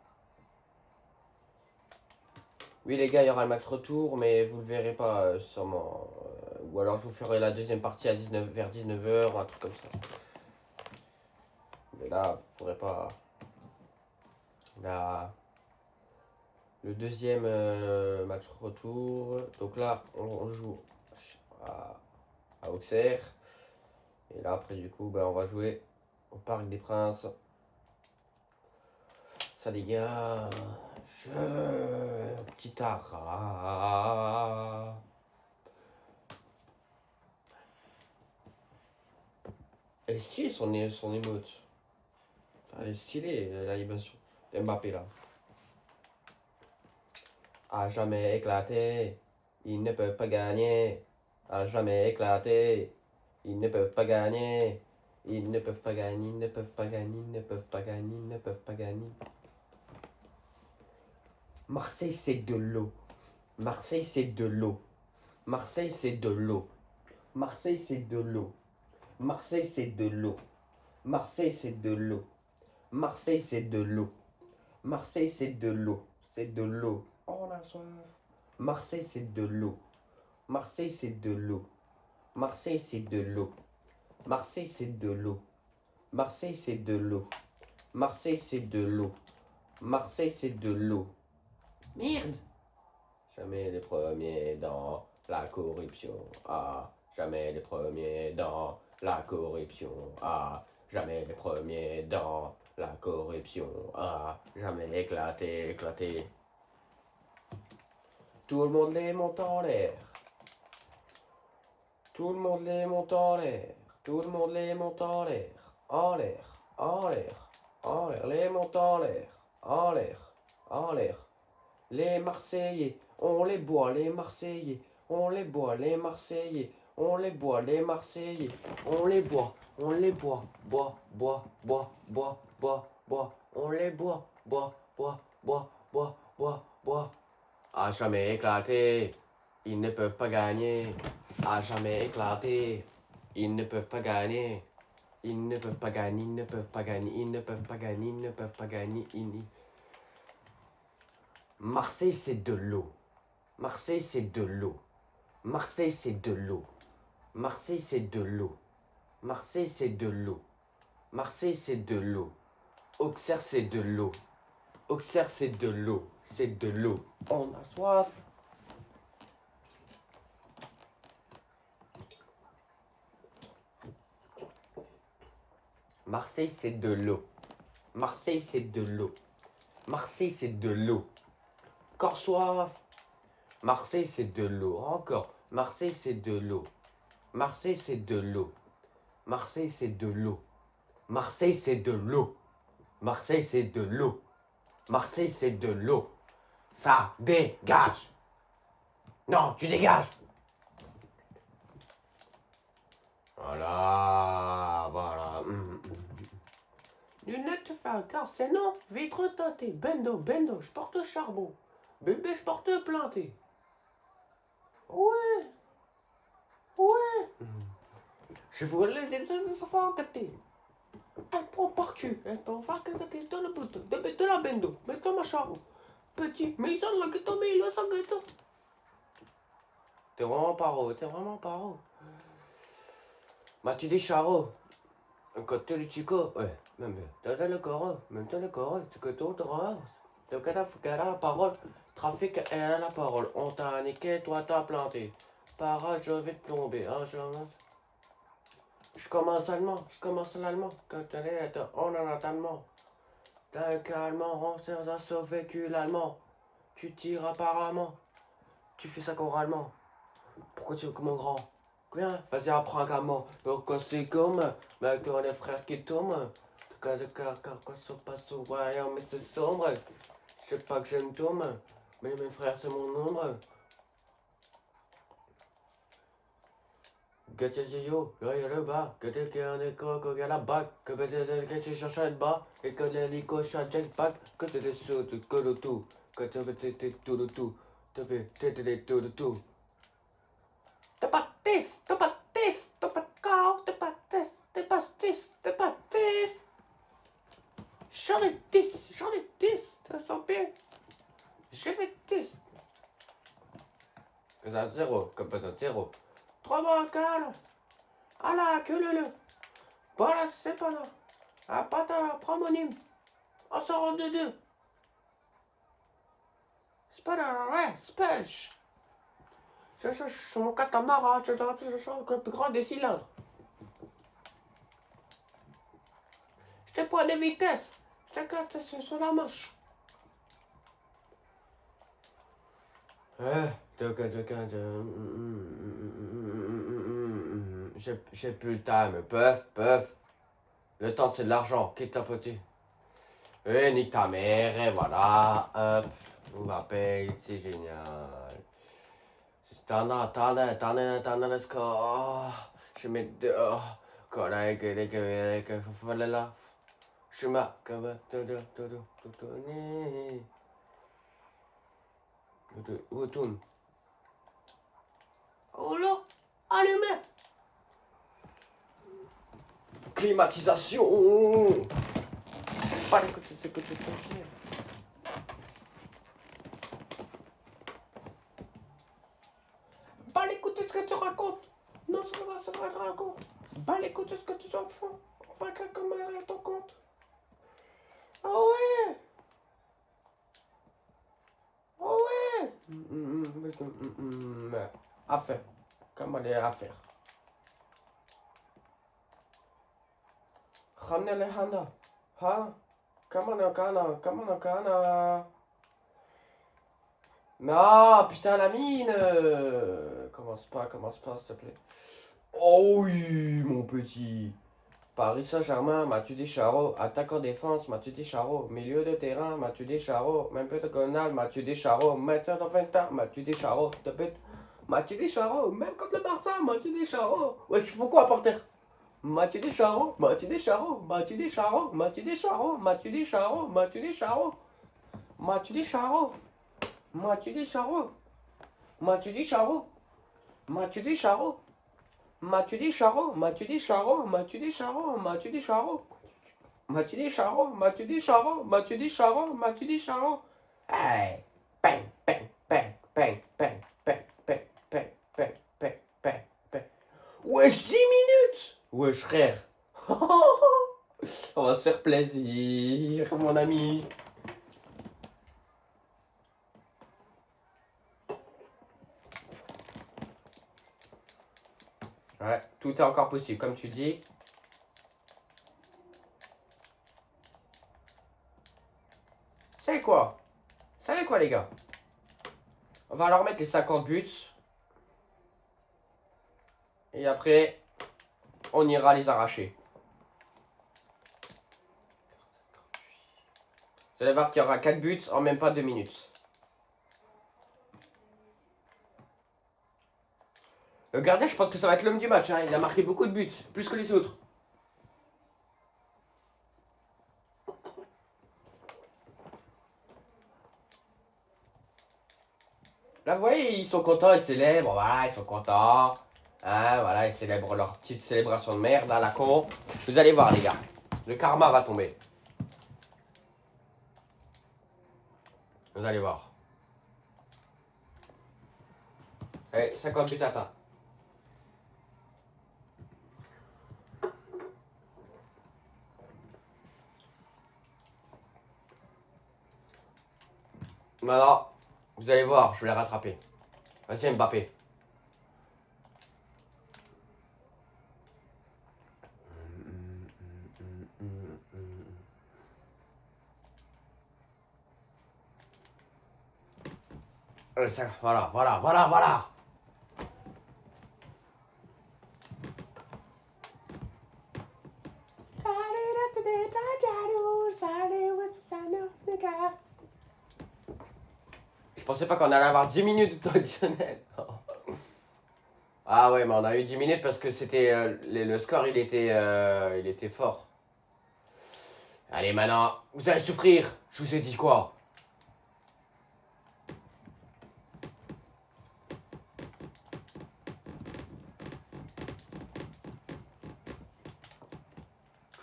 Speaker 1: Oui les gars, il y aura le match retour, mais vous le verrez pas sûrement. Ou alors je vous ferai la deuxième partie à 19, vers 19h, un truc comme ça. Mais là, vous pourrez pas. Là, le deuxième match retour. Donc là, on joue à Auxerre. Et là, après, du coup, on va jouer au Parc des Princes. Ça, les gars, petit ara. Elle est stylée son émote. Enfin, elle est stylée l'animation d'Mbappé là. À jamais éclaté, ils ne peuvent pas gagner. À jamais éclaté, ils ne peuvent pas gagner. Ils ne peuvent pas gagner, ils ne peuvent pas gagner, ils ne peuvent pas gagner, ils ne peuvent pas gagner. Marseille c'est de l'eau. Marseille c'est de l'eau. Marseille c'est de l'eau. Marseille c'est de l'eau. Marseille c'est de l'eau. Marseille c'est de l'eau. Marseille c'est de l'eau. Marseille c'est de l'eau. C'est de l'eau. On a soif. Marseille c'est de l'eau. Marseille c'est de l'eau. Marseille c'est de l'eau. Marseille c'est de l'eau. Marseille c'est de l'eau. Marseille c'est de l'eau. Marseille c'est de l'eau. Merde. Jamais les premiers dans la corruption. Ah, jamais les premiers dans la corruption. Ah, jamais les premiers dans la corruption. Ah, jamais éclaté, éclaté. Tout le monde les monte en l'air. Tout le monde les monte en l'air. Tout le monde les monte en l'air. En l'air, en l'air, en l'air. Les monte en l'air. En l'air, en l'air. Les Marseillais, on les boit, les Marseillais. On les boit, les Marseillais. On les boit, les Marseillais. On les boit, on les boit. Bois, bois, bois, bois, bois, bois. On les boit, bois, bois, bois, bois, bois, bois. À jamais éclaté, ils ne peuvent pas gagner. À jamais éclaté, ils ne peuvent pas gagner. Ils ne peuvent pas gagner, ils ne peuvent pas gagner, ils ne peuvent pas gagner, ils ne peuvent pas gagner. Marseille c'est de l'eau. Marseille c'est de l'eau. Marseille c'est de l'eau. Marseille c'est de l'eau. Marseille c'est de l'eau. Marseille c'est de l'eau. Auxerre c'est de l'eau. Auxerre c'est de l'eau. C'est de l'eau. On a soif. Marseille c'est de l'eau. Marseille c'est de l'eau. Marseille c'est de l'eau. Encore soif. Marseille c'est de l'eau. Encore. Marseille c'est de l'eau. Marseille c'est de l'eau. Marseille c'est de l'eau. Marseille c'est de l'eau. Marseille c'est de l'eau. Marseille c'est de l'eau. Ça dégage. Non, tu dégages. Voilà, voilà. Lunettes faire car c'est non. Vitre teintée. Bendo, bendo, je porte charbon. Bébé, je porte planté. Ouais. Ouais. Je voulais des enfants gâtés. Elle prend par cul. Elle prend par cul dans le bout. De la bendo. Mets-toi ma charbon. Petit, mais il sent la gâteau, mais il a son gâteau. T'es vraiment paro, t'es vraiment paro. Ma tu dis charo. Quand tu es chico, ouais, même dans le corps, c'est que tout rose. Donc elle a la parole, trafic elle a la parole. On t'a niqué, toi t'as planté. Para, je vais te plomber. Ah, je commence l'allemand. Quand tu es on en a tellement. D'un calmant, on sert à sauver l'allemand. Tu tires apparemment. Tu fais ça oralement. Pourquoi tu es comme un grand? Viens, vas-y, apprends comment. Pourquoi c'est comme, mais quand les frères qui tombent, quand ça passe au royaume, mais c'est sombre. Je sais pas que je me tombe, mais mes frères, c'est mon ombre. Que tu dis yo, il y a le bas, que tu es qu'il y a la bague, que tu cherches le bas, et que l'hélico cherche jetpack, que tu es sous, que le tout, que tu es tout le tout, tu es tout le tout. T'as pas de test, t'as pas de test, t'as pas de corps, t'as pas de test, t'as pas de test, t'as pas de test. J'en ai 10, ça sent bien. J'ai fait 10. Que ça 0, que peut-être 0. 3 bancales. Ah là, que le. Pas là, c'est pas là. Ah, pas ta promonyme. On s'en rend de deux. C'est pas là, ouais, spèche. Je cherche mon catamaran, je cherche le plus grand des cylindres. Je te prends des vitesses. Je te capte sur la manche. J'ai plus le time. Peuf. Le temps, c'est de l'argent. Qui t'a poté? Nique ta mère, et voilà. Hop. On va payer, c'est génial. T'en as le score. Je mets dehors. Voilà. Je marque. Retourne. Oh là, allumez. Climatisation. Pas les côtés, c'est que tu peux dire. Pas l'écouter ce que tu racontes. Non, c'est pas ce que tu racontes. Pas l'écouter ce que tu en fais. On va comment ton compte. Ah ouais. Oh ouais. Affaire. Comment les affaires. Ramenez les hands. Ha. Comment on cana. Non, putain, la mine. Commence pas, s'il te plaît. Oh oui, mon petit. Paris Saint-Germain, Mathieu Descharaux. Attaquant défense, Mathieu Descharaux. Milieu de terrain, Mathieu Descharaux. Même pétagonal, Mathieu Descharaux. Metteur de 20 ans, Mathieu Descharaux. Mathieu Descharaux. Même comme le Barça, Mathieu Descharaux. Ouais, il faut quoi, porter? Mathieu Descharaux, Mathieu Descharaux, Mathieu Descharaux, Mathieu Descharaux, Mathieu Descharaux, Mathieu Descharaux. Mathieu Descharaux. Mathieu Descharaux. Mathieu Descharaux. Mathieu Descharaux. Mathieu Descharaux. Mathieu Descharaux. Mathieu Descharaux. Mathieu Descharaux. Mathieu Descharaux. Mathieu Descharaux. Mathieu Descharaux. Mathieu Descharaux. Hey. Bang, bang, bang, bang, bang, bang, bang, bang, bang, bang, bang, bang. Wesh, 10 minutes. Wesh, frère. On va se faire plaisir, mon ami. Ouais, tout est encore possible, comme tu dis. C'est quoi? Vous savez quoi, les gars? On va leur mettre les 50 buts. Et après, on ira les arracher. Vous allez voir qu'il y aura 4 buts en même pas 2 minutes. Le gardien, je pense que ça va être l'homme du match. Hein. Il a marqué beaucoup de buts, plus que les autres. Là, vous voyez, ils sont contents, ils célèbrent. Voilà, ils sont contents. Hein, voilà, ils célèbrent leur petite célébration de merde à la con. Vous allez voir, les gars. Le karma va tomber. Vous allez voir. Allez, 50 buts atteints. Non, vous allez voir, je vais les rattraper. Vas-y, Mbappé. Voilà. Je pensais pas qu'on allait avoir 10 minutes de temps additionnel. Ah ouais, mais on a eu 10 minutes parce que c'était le score, il était fort. Allez, maintenant, vous allez souffrir. Je vous ai dit quoi?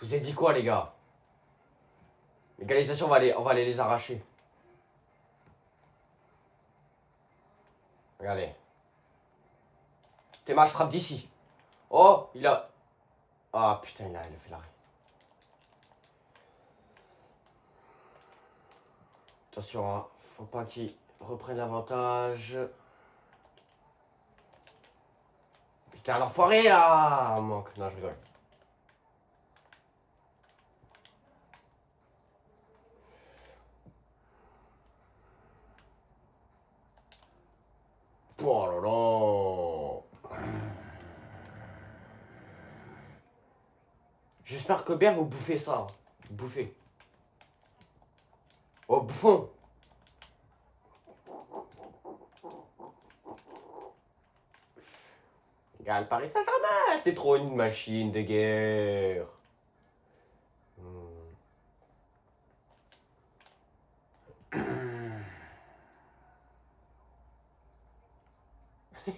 Speaker 1: Je vous ai dit quoi, les gars? L'égalisation, on va aller les arracher. Regardez. Théma, je frappe d'ici. Oh, il a... Ah, putain, il a fait l'arrêt. Attention, hein. Faut pas qu'il reprenne l'avantage. Putain, l'enfoiré, là. Manque. Non, je rigole. Oh là là. J'espère que bien vous bouffez ça. Hein. Vous bouffez. Oh, bouffon. Regarde, Paris Saint-Germain. C'est trop une machine de guerre.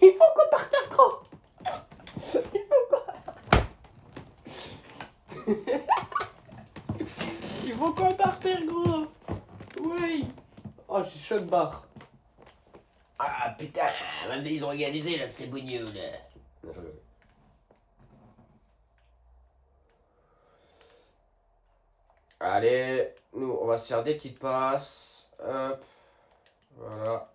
Speaker 1: Il faut qu'on parte gros. Il faut qu'on... Il faut qu'on parte gros. Oui. Oh, je suis chaud de barre. Ah putain, vas-y, ils ont égalisé là, c'est bougnou là. Non, je rigole. Allez, nous, on va se faire des petites passes. Hop. Voilà.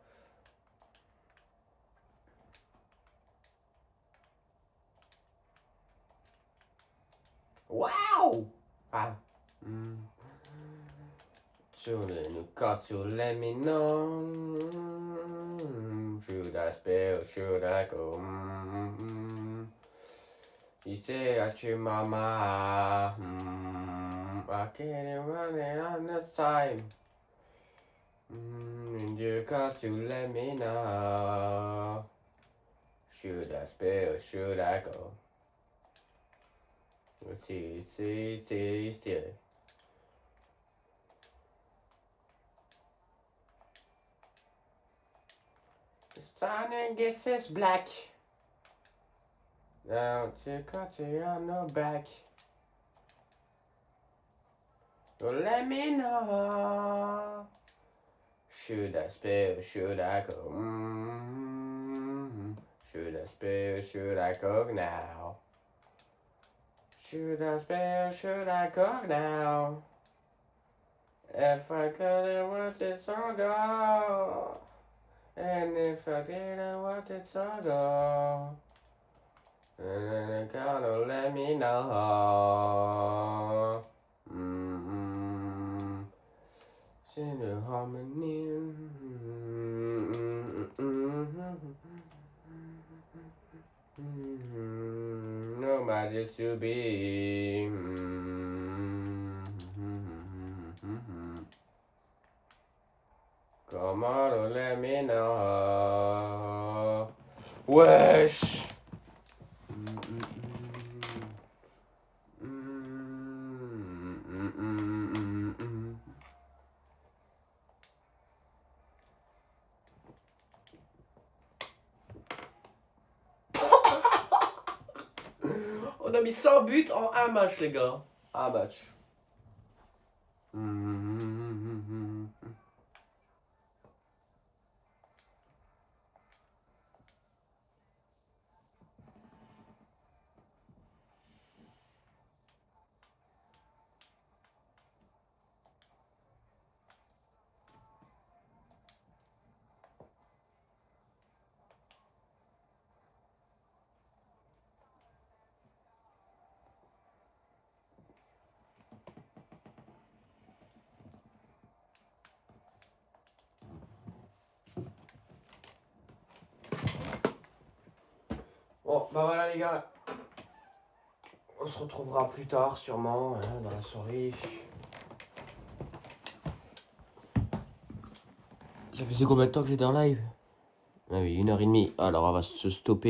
Speaker 1: Wow! Ah. Should let me know. Should I spell? Should I go? He said, I treat mama. I can't run it on the time. You got to let me know. Should I spell? Should I go? See. Starting gets his black. Now to cut you on the back. So let me know. Should I spell? Should I go? Should I spell? Should I cook now? Should I spell? Should I cook now? If I couldn't watch it so go. And if I didn't watch it so go. And I gotta let me know. See the harmony. Nobody to be. Come on, let me know. Wesh. On a mis 100 buts en un match, les gars. Un match. Bon, bah voilà les gars. On se retrouvera plus tard sûrement hein, dans la soirée. Ça faisait combien de temps que j'étais en live? Ah oui, 1h30. Alors on va se stopper.